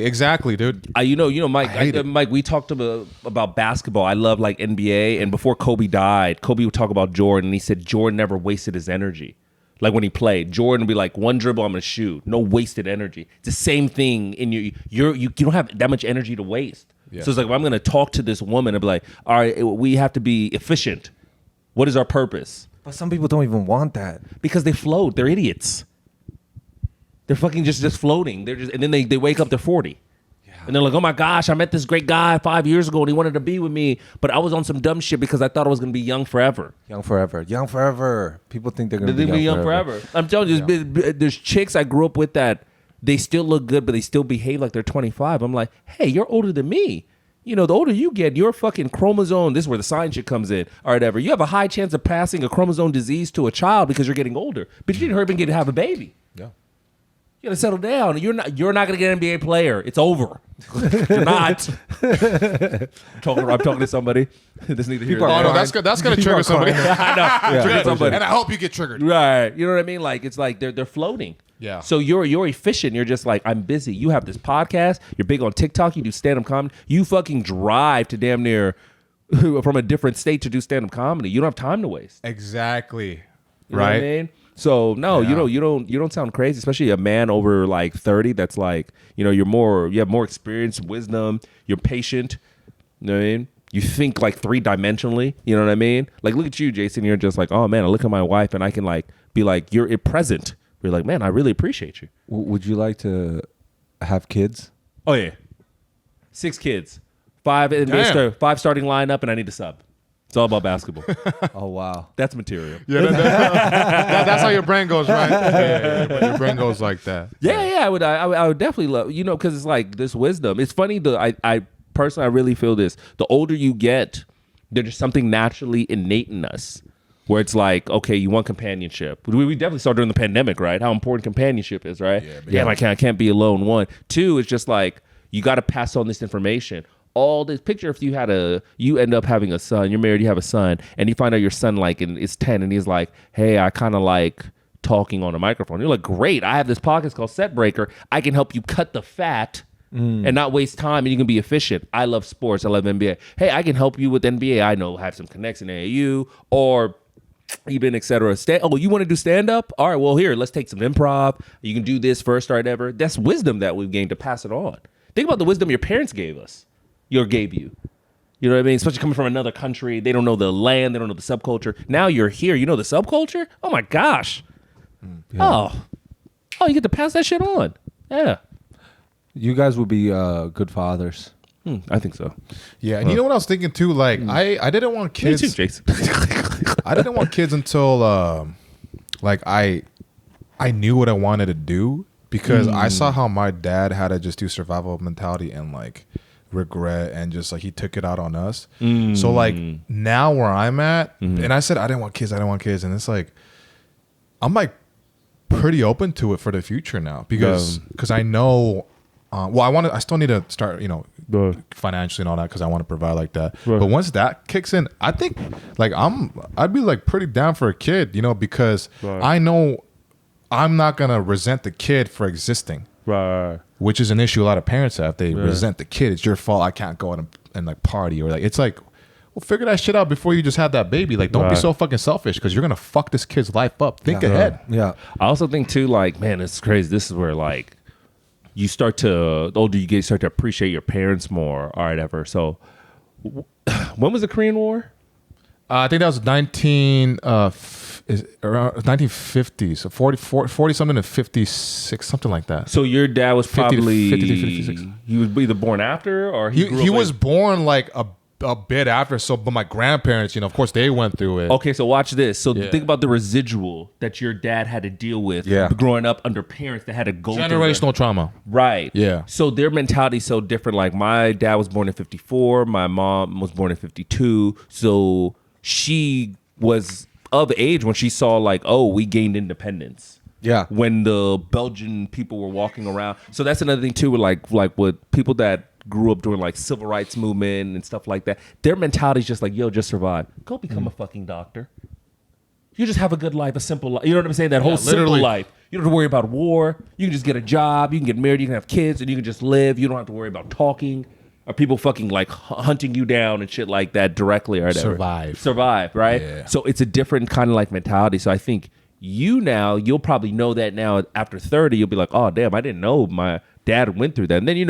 dude. You know, Mike, Mike, we talked about basketball. I love like NBA, and before Kobe died, Kobe would talk about Jordan, and he said Jordan never wasted his energy. Like when he played, Jordan would be like, one dribble, I'm gonna shoot. No wasted energy. It's the same thing in you don't have that much energy to waste. Yeah. So it's like, if I'm gonna talk to this woman and be like, all right, we have to be efficient. What is our purpose? But some people don't even want that. Because they float. They're idiots. They're fucking just floating. And then they wake up, they're 40. Yeah. And they're like, oh my gosh, I met this great guy 5 years ago and he wanted to be with me, but I was on some dumb shit because I thought I was going to be young forever. Young forever. People think they're going to be young forever. I'm telling you, there's chicks I grew up with that they still look good, but they still behave like they're 25. I'm like, hey, you're older than me. You know, the older you get, your fucking chromosome, this is where the science shit comes in, or whatever. You have a high chance of passing a chromosome disease to a child because you're getting older. But you didn't hurry and have a baby. Yeah. You gotta settle down. You're not gonna get an NBA player. It's over. You're not. I'm talking to somebody. This needs to hear. Oh no, that's gonna trigger somebody. I know. Trigger somebody. And I hope you get triggered. Right. You know what I mean? Like, it's like they're floating. Yeah. So you're efficient. You're just like, I'm busy. You have this podcast. You're big on TikTok. You do stand-up comedy. You fucking drive to damn near from a different state to do stand-up comedy. You don't have time to waste. Exactly. You know what I mean? So no, Yeah. you don't sound crazy, especially a man over like 30 that's like, you have more experience, wisdom, you're patient. You know what I mean? You think like 3-dimensionally, you know what I mean? Like, look at you, Jason, you're just like, oh man, I look at my wife and I can like be like, you're present. You're like, man, I really appreciate you. Would you like to have kids? Oh yeah. 6 kids. 5 starting lineup, and I need to sub. It's all about basketball. Oh wow. That's material. Yeah, that's how your brain goes, right? Yeah, your brain goes like that. Yeah, I would definitely love, because it's like this wisdom. It's funny, I personally, I really feel this. The older you get, there's just something naturally innate in us where it's like, okay, you want companionship. We definitely saw during the pandemic, right? How important companionship is, right? Yeah, I can't be alone. 1. 2, it's just like, you got to pass on this information. All this picture, if you end up having a son, you're married, you have a son, and you find out your son is 10, and he's like, hey, I kind of like talking on a microphone. You're like, great, I have this podcast called Set Breaker. I can help you cut the fat and not waste time, and you can be efficient. I love sports. I love NBA. Hey, I can help you with NBA. I know, have some connects in AAU or even et cetera. You want to do stand up? All right, well, here, let's take some improv. You can do this first or whatever. That's wisdom that we've gained to pass it on. Think about the wisdom your parents gave us. Gave you. You know what I mean? Especially coming from another country. They don't know the land. They don't know the subculture. Now you're here. You know the subculture? Oh, my gosh. Yeah. Oh, you get to pass that shit on. Yeah. You guys would be good fathers. I think so. Yeah, and you know what I was thinking too? Like, I didn't want kids. Me too, Jason. I didn't want kids until like I I knew what I wanted to do because I saw how my dad had to just do survival mentality and like regret and just like he took it out on us. So like now where I'm at, and I said I didn't want kids, and it's like I'm like pretty open to it for the future now because I know. I still need to start, financially and all that because I want to provide like that. Right. But once that kicks in, I think like I'd be like pretty down for a kid, because I know I'm not gonna resent the kid for existing. Right. Which is an issue a lot of parents have. They resent the kid. It's your fault. I can't go out and like party or like it's like, well, figure that shit out before you just have that baby. Like, don't be so fucking selfish because you're gonna fuck this kid's life up. Think ahead. Yeah. I also think too, like, man, it's crazy. This is where like. You start to, the older you get, you start to appreciate your parents more or whatever. So, when was the Korean War? I think that was around 1950. So 40 something to 56, something like that. So your dad was 50 probably 50 to 56. He was either born after or he was born like a bit after. So, but my grandparents, of course, they went through it. Okay, so watch this. So think about the residual that your dad had to deal with growing up under parents that had to go generational trauma. Right. Yeah. So their mentality is so different. Like my dad was born in 54. My mom was born in 52. So she was of age when she saw like, oh, we gained independence. Yeah. When the Belgian people were walking around. So that's another thing too, with like with people that grew up during like civil rights movement and stuff like that. Their mentality is just like, yo, just survive. Go become a fucking doctor. You just have a good life, a simple life. You know what I'm saying? That whole simple life. You don't have to worry about war. You can just get a job. You can get married. You can have kids, and you can just live. You don't have to worry about talking or people fucking like hunting you down and shit like that directly or whatever. Survive, right? Yeah. So it's a different kind of like mentality. So I think you'll probably know that now after 30. You'll be like, oh damn, I didn't know my dad went through that. And then you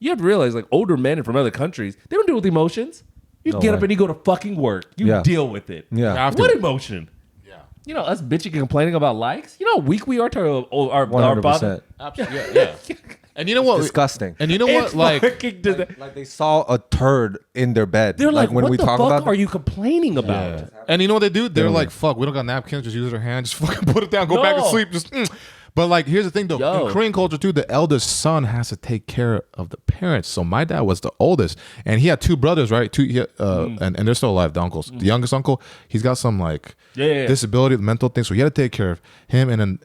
have to realize, like, older men from other countries, they don't deal with emotions. You get up and you go to fucking work. You deal with it. Yeah. What emotion? Yeah. Us bitching and complaining about likes? You know how weak we are to our 100%. bottom? Absolutely. Yeah. And you know what? Disgusting. And you know what? Like they saw a turd in their bed. They're like, when what we the talk fuck about are you complaining about? Yeah. And you know what they do? They're like, fuck, we don't got napkins. Just use our hands. Just fucking put it down. Go back to sleep. Just... But like, here's the thing though. In Korean culture too, the eldest son has to take care of the parents. So my dad was the oldest, and he had two brothers, right? And they're still alive. The uncles. The youngest uncle, he's got some like disability, mental thing. So he had to take care of him, and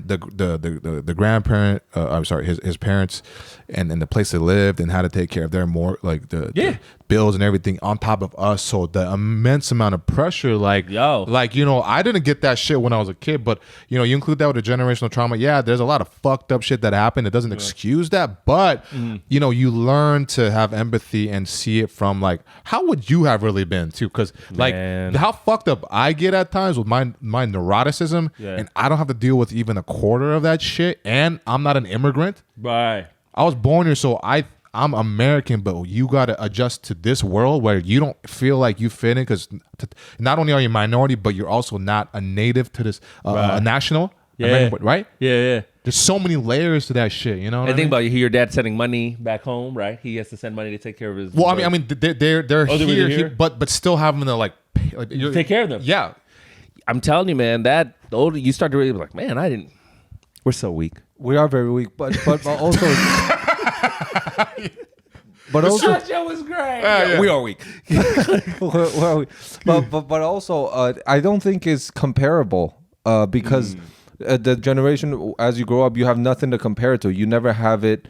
the grandparent. I'm sorry, his parents, and the place they lived, and how to take care of their more like the bills and everything on top of us. So the immense amount of pressure, like I didn't get that shit when I was a kid, but you include that with a generational trauma. Yeah, there's a lot of fucked up shit that happened. It doesn't excuse that, but you learn to have empathy and see it from like, how would you have really been too? Because like how fucked up I get at times with my neuroticism, and I don't have to deal with even a quarter of that shit, and I'm not an immigrant. Right. I was born here, so I'm American, but you got to adjust to this world where you don't feel like you fit in because not only are you a minority, but you're also not a native to this a national. American, right? Yeah. There's so many layers to that shit, you know. And think about you hear your dad sending money back home, right? He has to send money to take care of his. Well, I mean, they're here, but still having to like take care of them. Yeah, I'm telling you, man. That the older you start to really be like, man, we're so weak. We are very weak, but also. But also, show was great. We are weak. but also, I don't think it's comparable because the generation as you grow up, you have nothing to compare it to. You never have it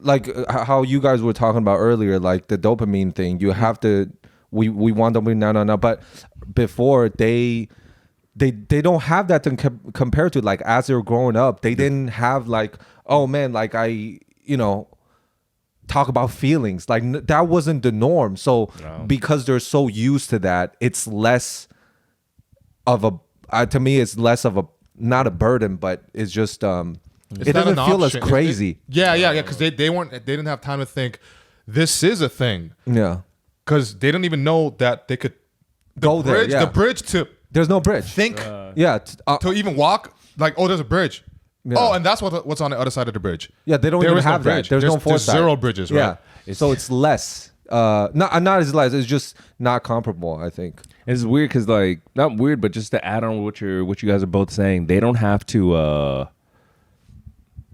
like how you guys were talking about earlier, like the dopamine thing. You have to. We want dopamine now. But before they don't have that to compare to. Like as they're growing up, they didn't have like, oh man, like talk about feelings. Like that wasn't the norm. So because they're so used to that, it's less of a to me it's less of a not a burden, but it's just it doesn't feel as crazy. Because they didn't have time to think this is a thing. Yeah, because they didn't even know that they could go there. The bridge to there's no bridge. Think to even walk like there's a bridge. Yeah. Oh, and that's what's on the other side of the bridge. Yeah, they don't even have that. There's no foresight. There's zero bridges, right? Yeah, so it's less. not as less. It's just not comparable, I think. It's weird because like not weird, but just to add on what you guys are both saying, they don't have to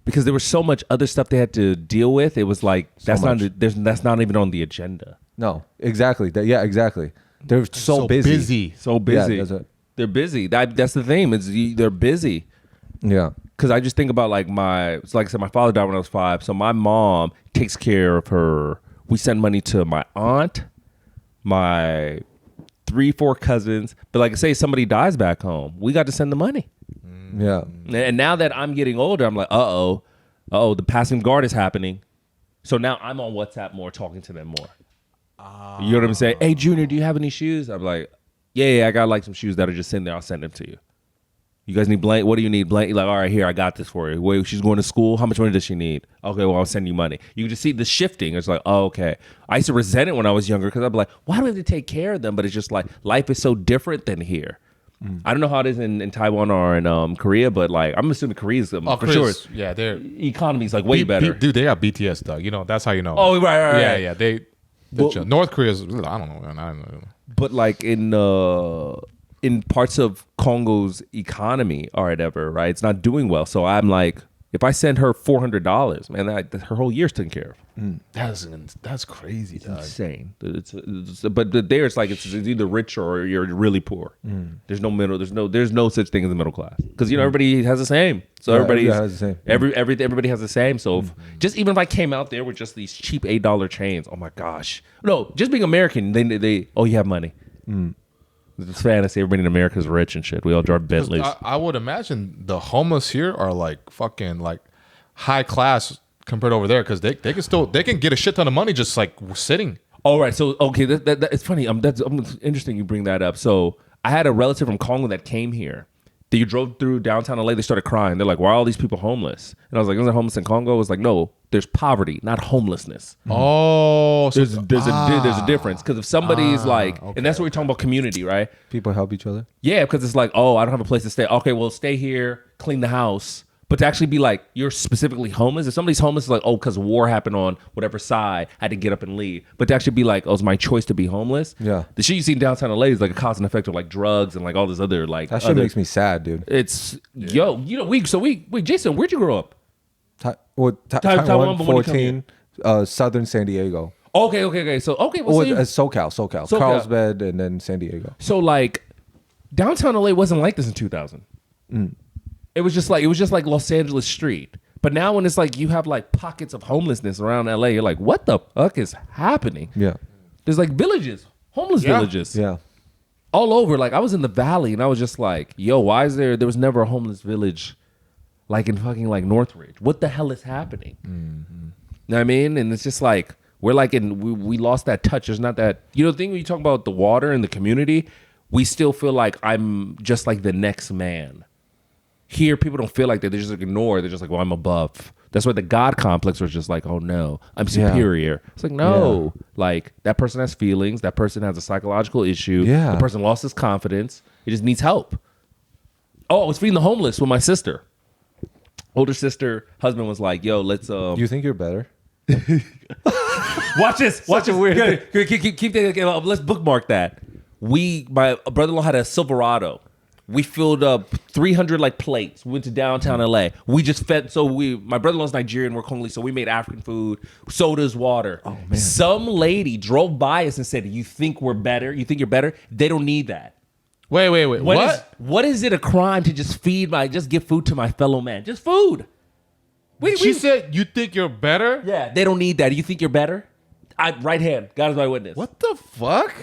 because there was so much other stuff they had to deal with. It was like that's not even on the agenda. No, exactly. Exactly. They're so busy. So busy. Yeah, they're busy. That's the thing. They're busy. Yeah. Because I just think about like like I said, my father died when I was 5. So my mom takes care of her. We send money to my aunt, my 3-4 cousins. But like say somebody dies back home, we got to send the money. Yeah. And now that I'm getting older, I'm like, the passing guard is happening. So now I'm on WhatsApp more, talking to them more. You know what I'm saying? Hey, Junior, do you have any shoes? I'm like, yeah, I got like some shoes that are just sitting there. I'll send them to you. You guys need blank? What do you need? Blank? Like, all right, here, I got this for you. Wait, she's going to school. How much money does she need? Okay, well, I'll send you money. You can just see the shifting. It's like, oh, okay. I used to resent it when I was younger because I'd be like, why do we have to take care of them? But it's just like life is so different than here. I don't know how it is in Taiwan or in Korea, but like I'm assuming Korea's for sure. Yeah, their economy's like way better. Dude, they got BTS, dog. You know, that's how you know. Oh, right. Yeah. North Korea's, I don't know. But like in parts of Congo's economy or whatever, right? It's not doing well. So I'm like, if I send her $400, man, her whole year's taken care of. That's crazy, dog. Insane. But there it's like it's either rich or you're really poor. There's no middle. There's no such thing as the middle class because everybody has the same. So everybody has the same. Everybody has the same. So just even if I came out there with just these cheap $8 chains, oh my gosh, no, just being American, they you have money. It's fantasy. Everybody in America is rich and shit. We all drive Bentleys. I would imagine the homeless here are like fucking like high class compared to over there because they can get a shit ton of money just like sitting. All right. So okay, that it's funny. That's interesting. You bring that up. So I had a relative from Congo that came here. You drove through downtown LA. They started crying. They're like, "Why are all these people homeless?" And I was like, "Isn't there homeless in Congo?" I was like, "No, there's poverty, not homelessness." Oh, so there's a difference because if somebody's and that's what we're talking about, community, right? People help each other. Yeah, because it's like, oh, I don't have a place to stay. Okay, well, stay here, clean the house. But to actually be like, you're specifically homeless. If somebody's homeless, it's like, oh, because war happened on whatever side, I had to get up and leave. But to actually be like, oh, it's my choice to be homeless. Yeah. The shit you see in downtown LA is like a cause and effect of like drugs and like all this other like. That shit makes me sad, dude. It's wait, Jason, where'd you grow up? Taiwan 14, Southern San Diego. Okay. So SoCal, Carlsbad, and then San Diego. So like, downtown LA wasn't like this in 2000. It was just like Los Angeles street. But now when it's like you have like pockets of homelessness around LA, you're like, what the fuck is happening? Yeah. There's like villages, homeless villages. Yeah. All over. Like I was in the valley and I was just like, yo, why is there was never a homeless village like in fucking like Northridge? What the hell is happening? You know what I mean? And it's just like we're like we lost that touch. There's not that the thing when you talk about the water and the community, we still feel like I'm just like the next man. Here, people don't feel like that. They just ignore. They're just like, well, I'm above. That's why the God complex was just like, oh, no, I'm superior. It's like, no. Like, that person has feelings. That person has a psychological issue. Yeah. The person lost his confidence. He just needs help. Oh, I was feeding the homeless with my sister. Older sister, husband was like, yo, let's... You think you're better? Watch this. Watch this. Weird. Keep that. Let's bookmark that. My brother-in-law had a Silverado. We filled up 300 like plates. We went to downtown LA. We just fed. So my brother-in-law's Nigerian. We're Congolese. So we made African food, sodas, water. Oh man! Some lady drove by us and said, "You think we're better? You think you're better? They don't need that." Wait. What is it a crime to just just give food to my fellow man? Just food. She said, "You think you're better?" Yeah, they don't need that. You think you're better? Right hand. God is my witness. What the fuck?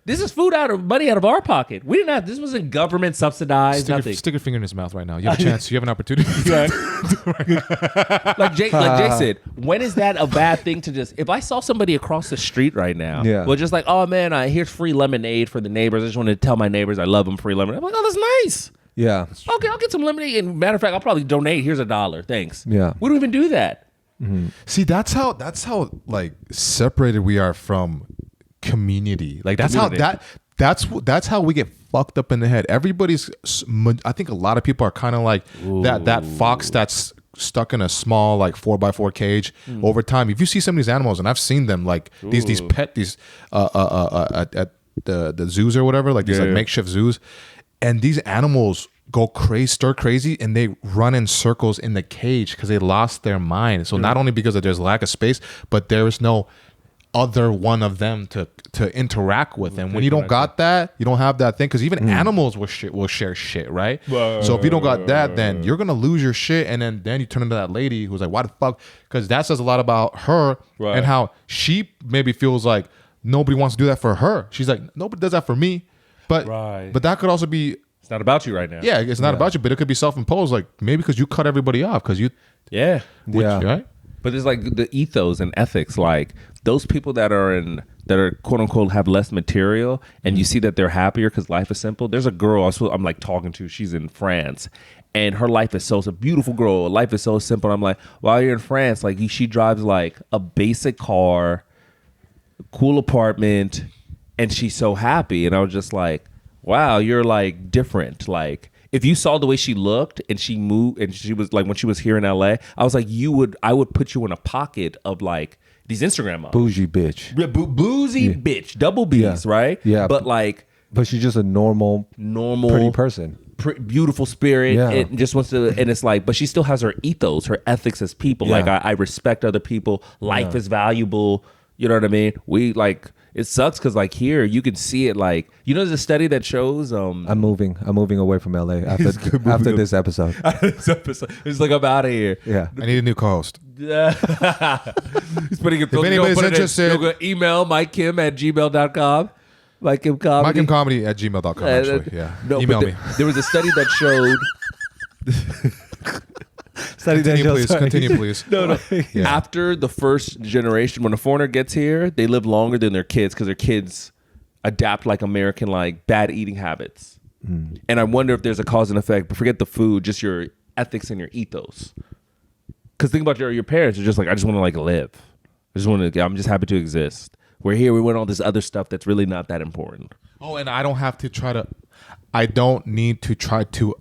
This is money out of our pocket. We didn't have. This wasn't government subsidized. Nothing. Stick your finger in his mouth right now. You have a chance. You have an opportunity. like Jay said, when is that a bad thing to just? If I saw somebody across the street right now, well, just like, oh man, here's free lemonade for the neighbors. I just want to tell my neighbors I love them. Free lemonade. I'm like, oh, that's nice. Yeah. Okay, I'll get some lemonade. And matter of fact, I'll probably donate. Here's $1. Thanks. Yeah. We don't even do that. Mm-hmm. See, that's how like separated we are from community. Like that's how we get fucked up in the head. Everybody's, I think a lot of people are kind of like that fox that's stuck in a small like 4x4 cage. Over time, if you see some of these animals, and I've seen them like these at the zoos or whatever, like these like makeshift zoos, and these animals go crazy, stir crazy, and they run in circles in the cage because they lost their mind. So not only because there's lack of space, but there is no other one of them to interact with. And when you don't got that, you don't have that thing, because even animals will share shit, right? So if you don't got that, then you're gonna lose your shit, and then you turn into that lady who's like, why the fuck? Because that says a lot about her and how she maybe feels like nobody wants to do that for her. She's like, nobody does that for me. But that could also be, it's not about you right now. yeah, it's not about you, but it could be self-imposed, like maybe because you cut everybody off because you right. But there's like the ethos and ethics, like those people that are quote unquote have less material, and you see that they're happier because life is simple. There's a girl I'm like talking to, she's in France, and her life is it's a beautiful girl. Life is so simple. And I'm like, while you're in France, like she drives like a basic car, cool apartment, and she's so happy. And I was just like, wow, you're like different. Like, if you saw the way she looked and she moved, and she was like, when she was here in LA, I was like, I would put you in a pocket of like these Instagram models. Bougie bitch. Boozy bitch. Double B's, right? Yeah. But like, but she's just a normal pretty person. Beautiful spirit. Yeah. It just wants to, and it's like, but she still has her ethos, her ethics as people. Yeah. Like, I respect other people. Life is valuable. You know what I mean? We like, it sucks because like here you can see it, like, you know, there's a study that shows I'm moving away from LA after this episode. It's like, I'm out of here. Yeah. I need a new co-host. He's putting it. If anybody's interested, go email mikekim@gmail.com. mikekimcomedy. mikekimcomedy@gmail.com. Actually, yeah. No, Email me. There was a study that showed. Continue, please. No. Yeah. After the first generation, when a foreigner gets here, they live longer than their kids because their kids adapt like American, like bad eating habits. And I wonder if there's a cause and effect. But forget the food, just your ethics and your ethos. Because think about your parents are just like, I just want to like live. I'm just happy to exist. We're here. We want all this other stuff that's really not that important. Oh, and I don't need to try to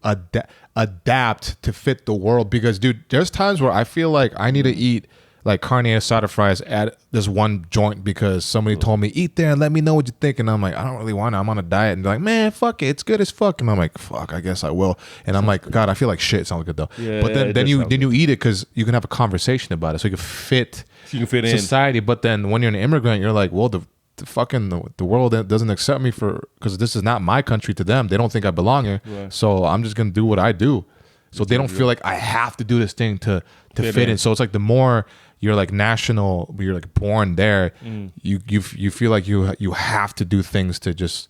adapt to fit the world, because dude, there's times where I feel like I need to eat like carne asada fries at this one joint because somebody told me eat there and let me know what you think, and I'm like, I don't really want to. I'm on a diet, and they're like, man, fuck it, it's good as fuck, and I'm like, fuck, I guess I will, and I'm like, God, I feel like shit. It sounds good though. Yeah, but then you eat it because you can have a conversation about it, so you can fit in society. But then when you're an immigrant, you're like, well, the world doesn't accept me because this is not my country to them. They don't think I belong here. Right. So I'm just going to do what I do. So they don't feel like I have to do this thing to fit in. So it's like the more you're like national, you're like born there, you feel like you have to do things to just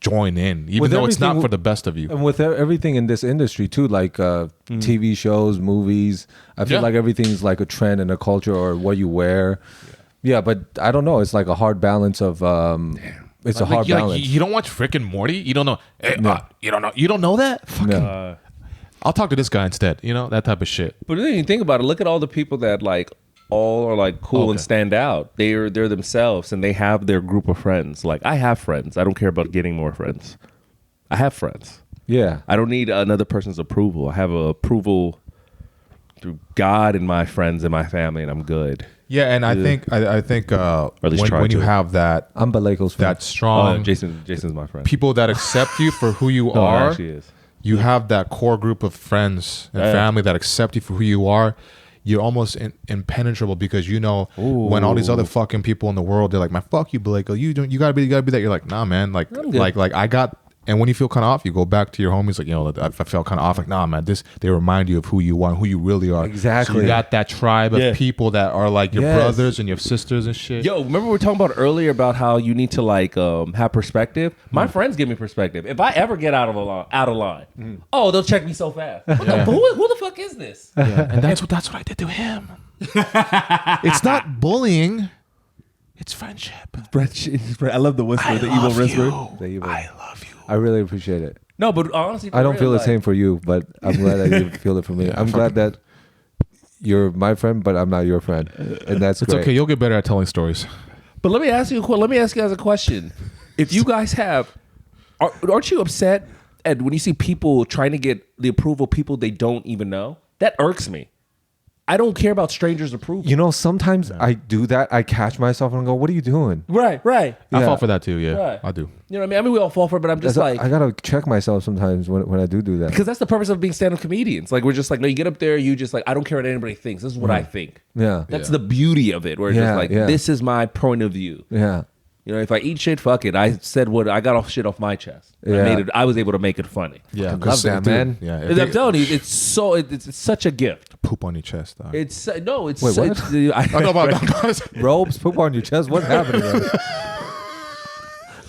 join in, even though it's not for the best of you. And with everything in this industry too, like TV shows, movies, I feel like everything's like a trend and a culture, or what you wear. Yeah, but I don't know. It's like a hard balance of. It's a hard balance. You don't watch frickin' Morty? You don't know? Hey, you don't know? You don't know that? Fucking. I'll talk to this guy instead. You know, that type of shit. But then you think about it. Look at all the people that like all are like cool and stand out. They're themselves, and they have their group of friends. Like, I have friends. I don't care about getting more friends. I have friends. Yeah. I don't need another person's approval. I have approval through God and my friends and my family, and I'm good. Yeah, and I think when you have that, I'm Bileko's friend. That strong. Jason's my friend. People that accept you for who you are. Actually is. You have that core group of friends and family that accept you for who you are. You're almost impenetrable, because you know when all these other fucking people in the world, they're like, "Man, fuck you, Bileko. You gotta be that." You're like, nah, man. Like I got. And when you feel kind of off, you go back to your homies. Like, you know, I felt kind of off. Like, nah, man, they remind you of who you are and who you really are. Exactly. So you got that tribe of people that are like your brothers and your sisters and shit. Yo, remember we were talking about earlier about how you need to like have perspective? My friends give me perspective. If I ever get out of line, they'll check me so fast. Who the fuck is this? Yeah. And that's what I did to him. It's not bullying. It's friendship. I love the whisper, the evil whisper. I love you. I really appreciate it. No, but honestly, I don't feel the same for you, but I'm glad that you feel it for me. I'm glad that you're my friend, but I'm not your friend, and it's great. Okay. You'll get better at telling stories. But let me ask you guys a question. If you guys aren't you upset, Ed, when you see people trying to get the approval of people they don't even know? That irks me. I don't care about strangers' approval. You know, sometimes I do that. I catch myself and go, "What are you doing?" Right. I Yeah. fall for that too. Yeah, Right. I do. You know what I mean? I mean, we all fall for it, but I'm just like, I gotta check myself sometimes when I do that. because that's the purpose of being stand-up comedians. Like, we're just like, no, you get up there, you just like, I don't care what anybody thinks. This is what I think. Yeah, That's the beauty of it. Where it's just like, Yeah. this is my point of view. yeah. You know, if I eat shit, fuck it. I said what I got off shit off my chest. Yeah. I was able to make it funny. Yeah, Fucking love that, man. Yeah, And I'm telling you, it's such a gift. poop on your chest. Dog. It's no, it's Wait, what? It's, I know about Robes, poop on your chest. What's happening?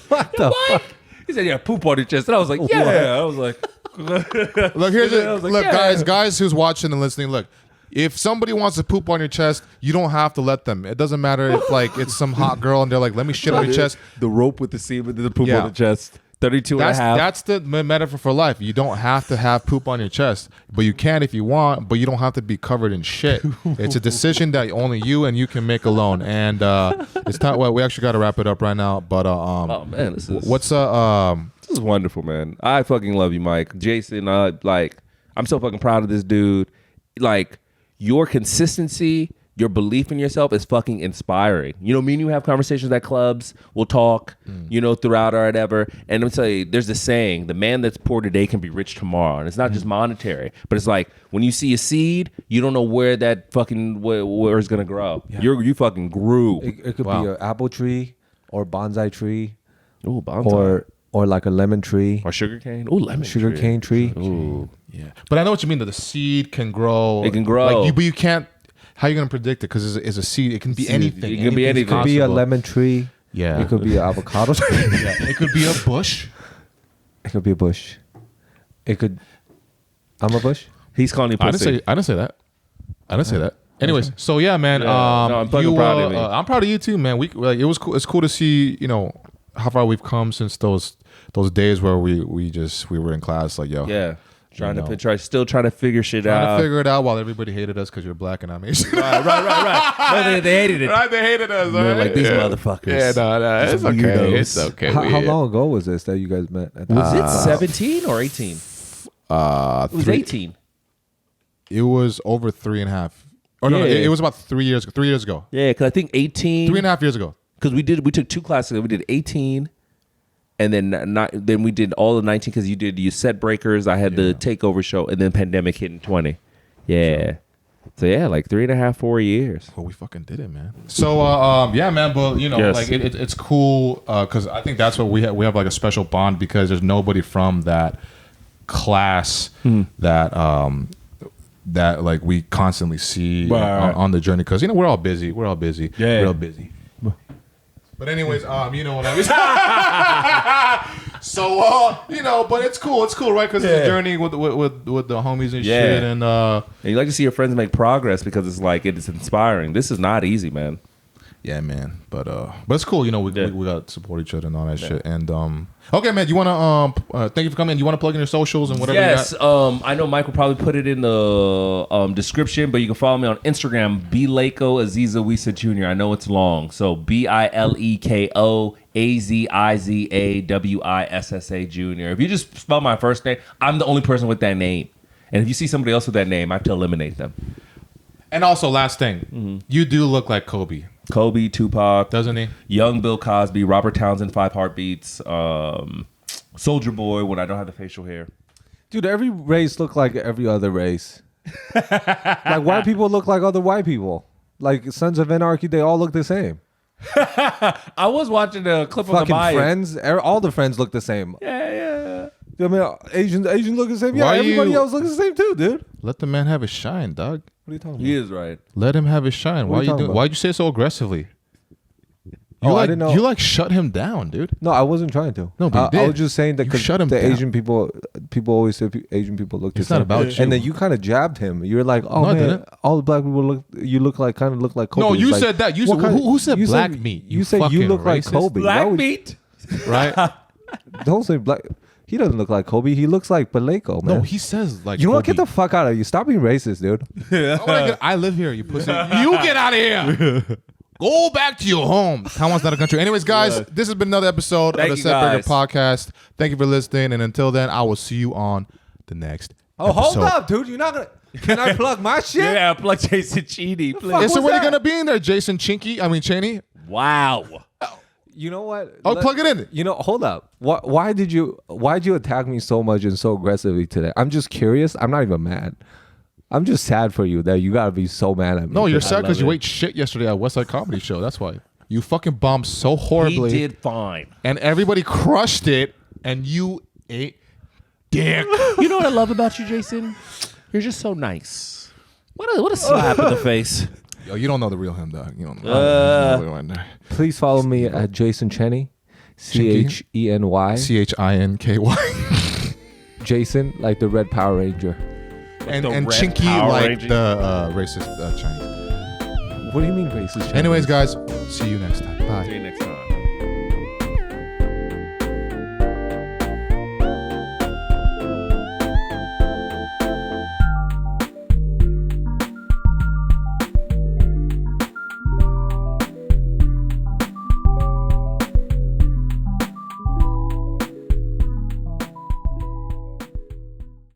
What the fuck? He said, "Yeah, poop on your chest," and I was like, "Yeah." I was like, Look, here's I was it. like, Look, yeah. guys who's watching and listening. Look, if somebody wants to poop on your chest, you don't have to let them. It doesn't matter if like it's some hot girl and they're like, "Let me shit on your chest." the rope with the semen, the poop Yeah. on the chest. 32 and a half. That's the metaphor for life. You don't have to have poop on your chest, but you can if you want, but you don't have to be covered in shit. It's a decision that only you and you can make alone. And it's time. Well, we actually got to wrap it up right now. But Oh man, this is this is wonderful, man. I fucking love you, Mike. Jason, like, I'm so fucking proud of this dude. Like, your consistency, your belief in yourself is fucking inspiring. You know, me and you have conversations at clubs. We'll talk, you know, throughout or whatever. And I'm telling you, there's this saying, the man that's poor today can be rich tomorrow. And it's not just monetary, but it's like, when you see a seed, you don't know where that fucking, where it's going to grow. Yeah. You fucking grew. It could Wow. be an apple tree or bonsai tree Ooh, bonsai. or like a lemon tree Or sugar cane. Ooh, lemon sugar tree. cane tree. Ooh. yeah. But I know what you mean. That the seed can grow. It can grow. Like but you can't. How are you gonna predict it? Because it's a seed. It can be Seed. anything. It can be Anything's anything. It could be a possible. lemon tree. Yeah. It could be an avocado tree. Yeah. It could be a bush. It could be a bush. It could. I'm a bush. He's calling you I pussy. didn't say that. I didn't say that. Anyways, so yeah, man. Yeah. No, I'm fucking proud of you. I'm proud of you too, man. We like it was cool. It's cool to see, you know, how far we've come since those days where we were in class, like yo, Yeah. Trying You know. to still trying to figure shit out. trying to figure it out while everybody hated us because you're black and I'm Asian. right. No, they hated it. Right, they hated us. They're right? like, these Yeah. motherfuckers. Yeah, no, it's okay. weirdos. It's okay. How long ago was this that you guys met? At Was it 17 or 18? It was 18. It was over 3.5. Or no, Yeah. it was about 3 years. 3 years ago. Yeah, because I think 18. 3.5 years ago. Because we took two classes. We did 18, and then we did all of 19 because you set breakers. I had the takeover show, and then pandemic hit in 20. Yeah. So yeah, like 3.5, 4 years. Well, we fucking did it, man. So yeah, man. But you know, Yes. like it's cool because I think that's what we have like a special bond because there's nobody from that class that like we constantly see on the journey because you know we're all busy. We're all busy. Yeah. We're all busy. But anyways, you know what I mean. So you know, but it's cool. It's cool, right? Because it's a journey with the homies and shit, and And you like to see your friends make progress because it's like it's inspiring. This is not easy, man. yeah, man. But it's cool. You know, we got to support each other and all that shit. And okay, man. You wanna thank you for coming. You wanna plug in your socials and whatever? Yes, You got? I know Mike will probably put it in the description, but you can follow me on Instagram, Bileko Wissa Jr. I know it's long, so BILEKO AZIZAWISSA Jr. If you just spell my first name, I'm the only person with that name, and if you see somebody else with that name, I have to eliminate them. And also, last thing, you do look like Kobe, Kobe, Tupac, doesn't he? young Bill Cosby, Robert Townsend, 5 Heartbeats, Soldier Boy when I don't have the facial hair. Dude, every race look like every other race. Like white people look like other white people. Like Sons of Anarchy, they all look the same. I was watching a clip of the Fucking Mayans. Friends, all the Friends look the same. Yeah. I mean, Asian look the same. Yeah, Why everybody you- else looks the same too, dude. Let the man have his shine, dog. What are you talking He about? is right. Let him have his shine. What are you talking about? Why'd you say it so aggressively? You Oh, I like, didn't know. You like shut him down, dude. No, I wasn't trying to. No, but you I did. was just saying that You because shut him the down. Asian people always say Asian people look the It's same. not about you. And then you kind of jabbed him. You're like, oh No, I man, didn't. all the black people look like Kobe. No, you Like, said that. You what said, kind- who said you black meat? You said you fucking look like racist. Kobe. Why Black would- meat. right? Don't say black. He doesn't look like Kobe. He looks like Bileko, man. No, he says like. You know what? Get Kobe. the fuck out of you. Stop being racist, dude. I live here, you pussy. You get out of here. Go back to your home. Taiwan's not a country. Anyways, guys, this has been another episode Thank of the you, Setbreaker guys. Podcast. Thank you for listening. And until then, I will see you on the next Oh, hold episode. up, dude. You're not gonna. Can I plug my shit? Yeah, plug Jason CHENY, please. It's already that? gonna be in there, Jason CHENY. Wow. You know what? Plug it in. You know, hold up. Why'd you attack me so much and so aggressively today? I'm just curious. I'm not even mad. I'm just sad for you that you gotta be so mad at me. No, you're sad because you ate shit yesterday at Westside Comedy Show. That's why. You fucking bombed so horribly. He did fine. And everybody crushed it, and you ate dick. You know what I love about you, Jason? You're just so nice. What a slap in the face. Yo, you don't know the real him, dog. You don't know. Please follow me at Jason CHENY. CHENY. CHINKY. Jason, like the Red Power Ranger. And Chinky like the racist Chinese. What do you mean racist? Chinese? Anyways, guys, see you next time. Bye. See you next time.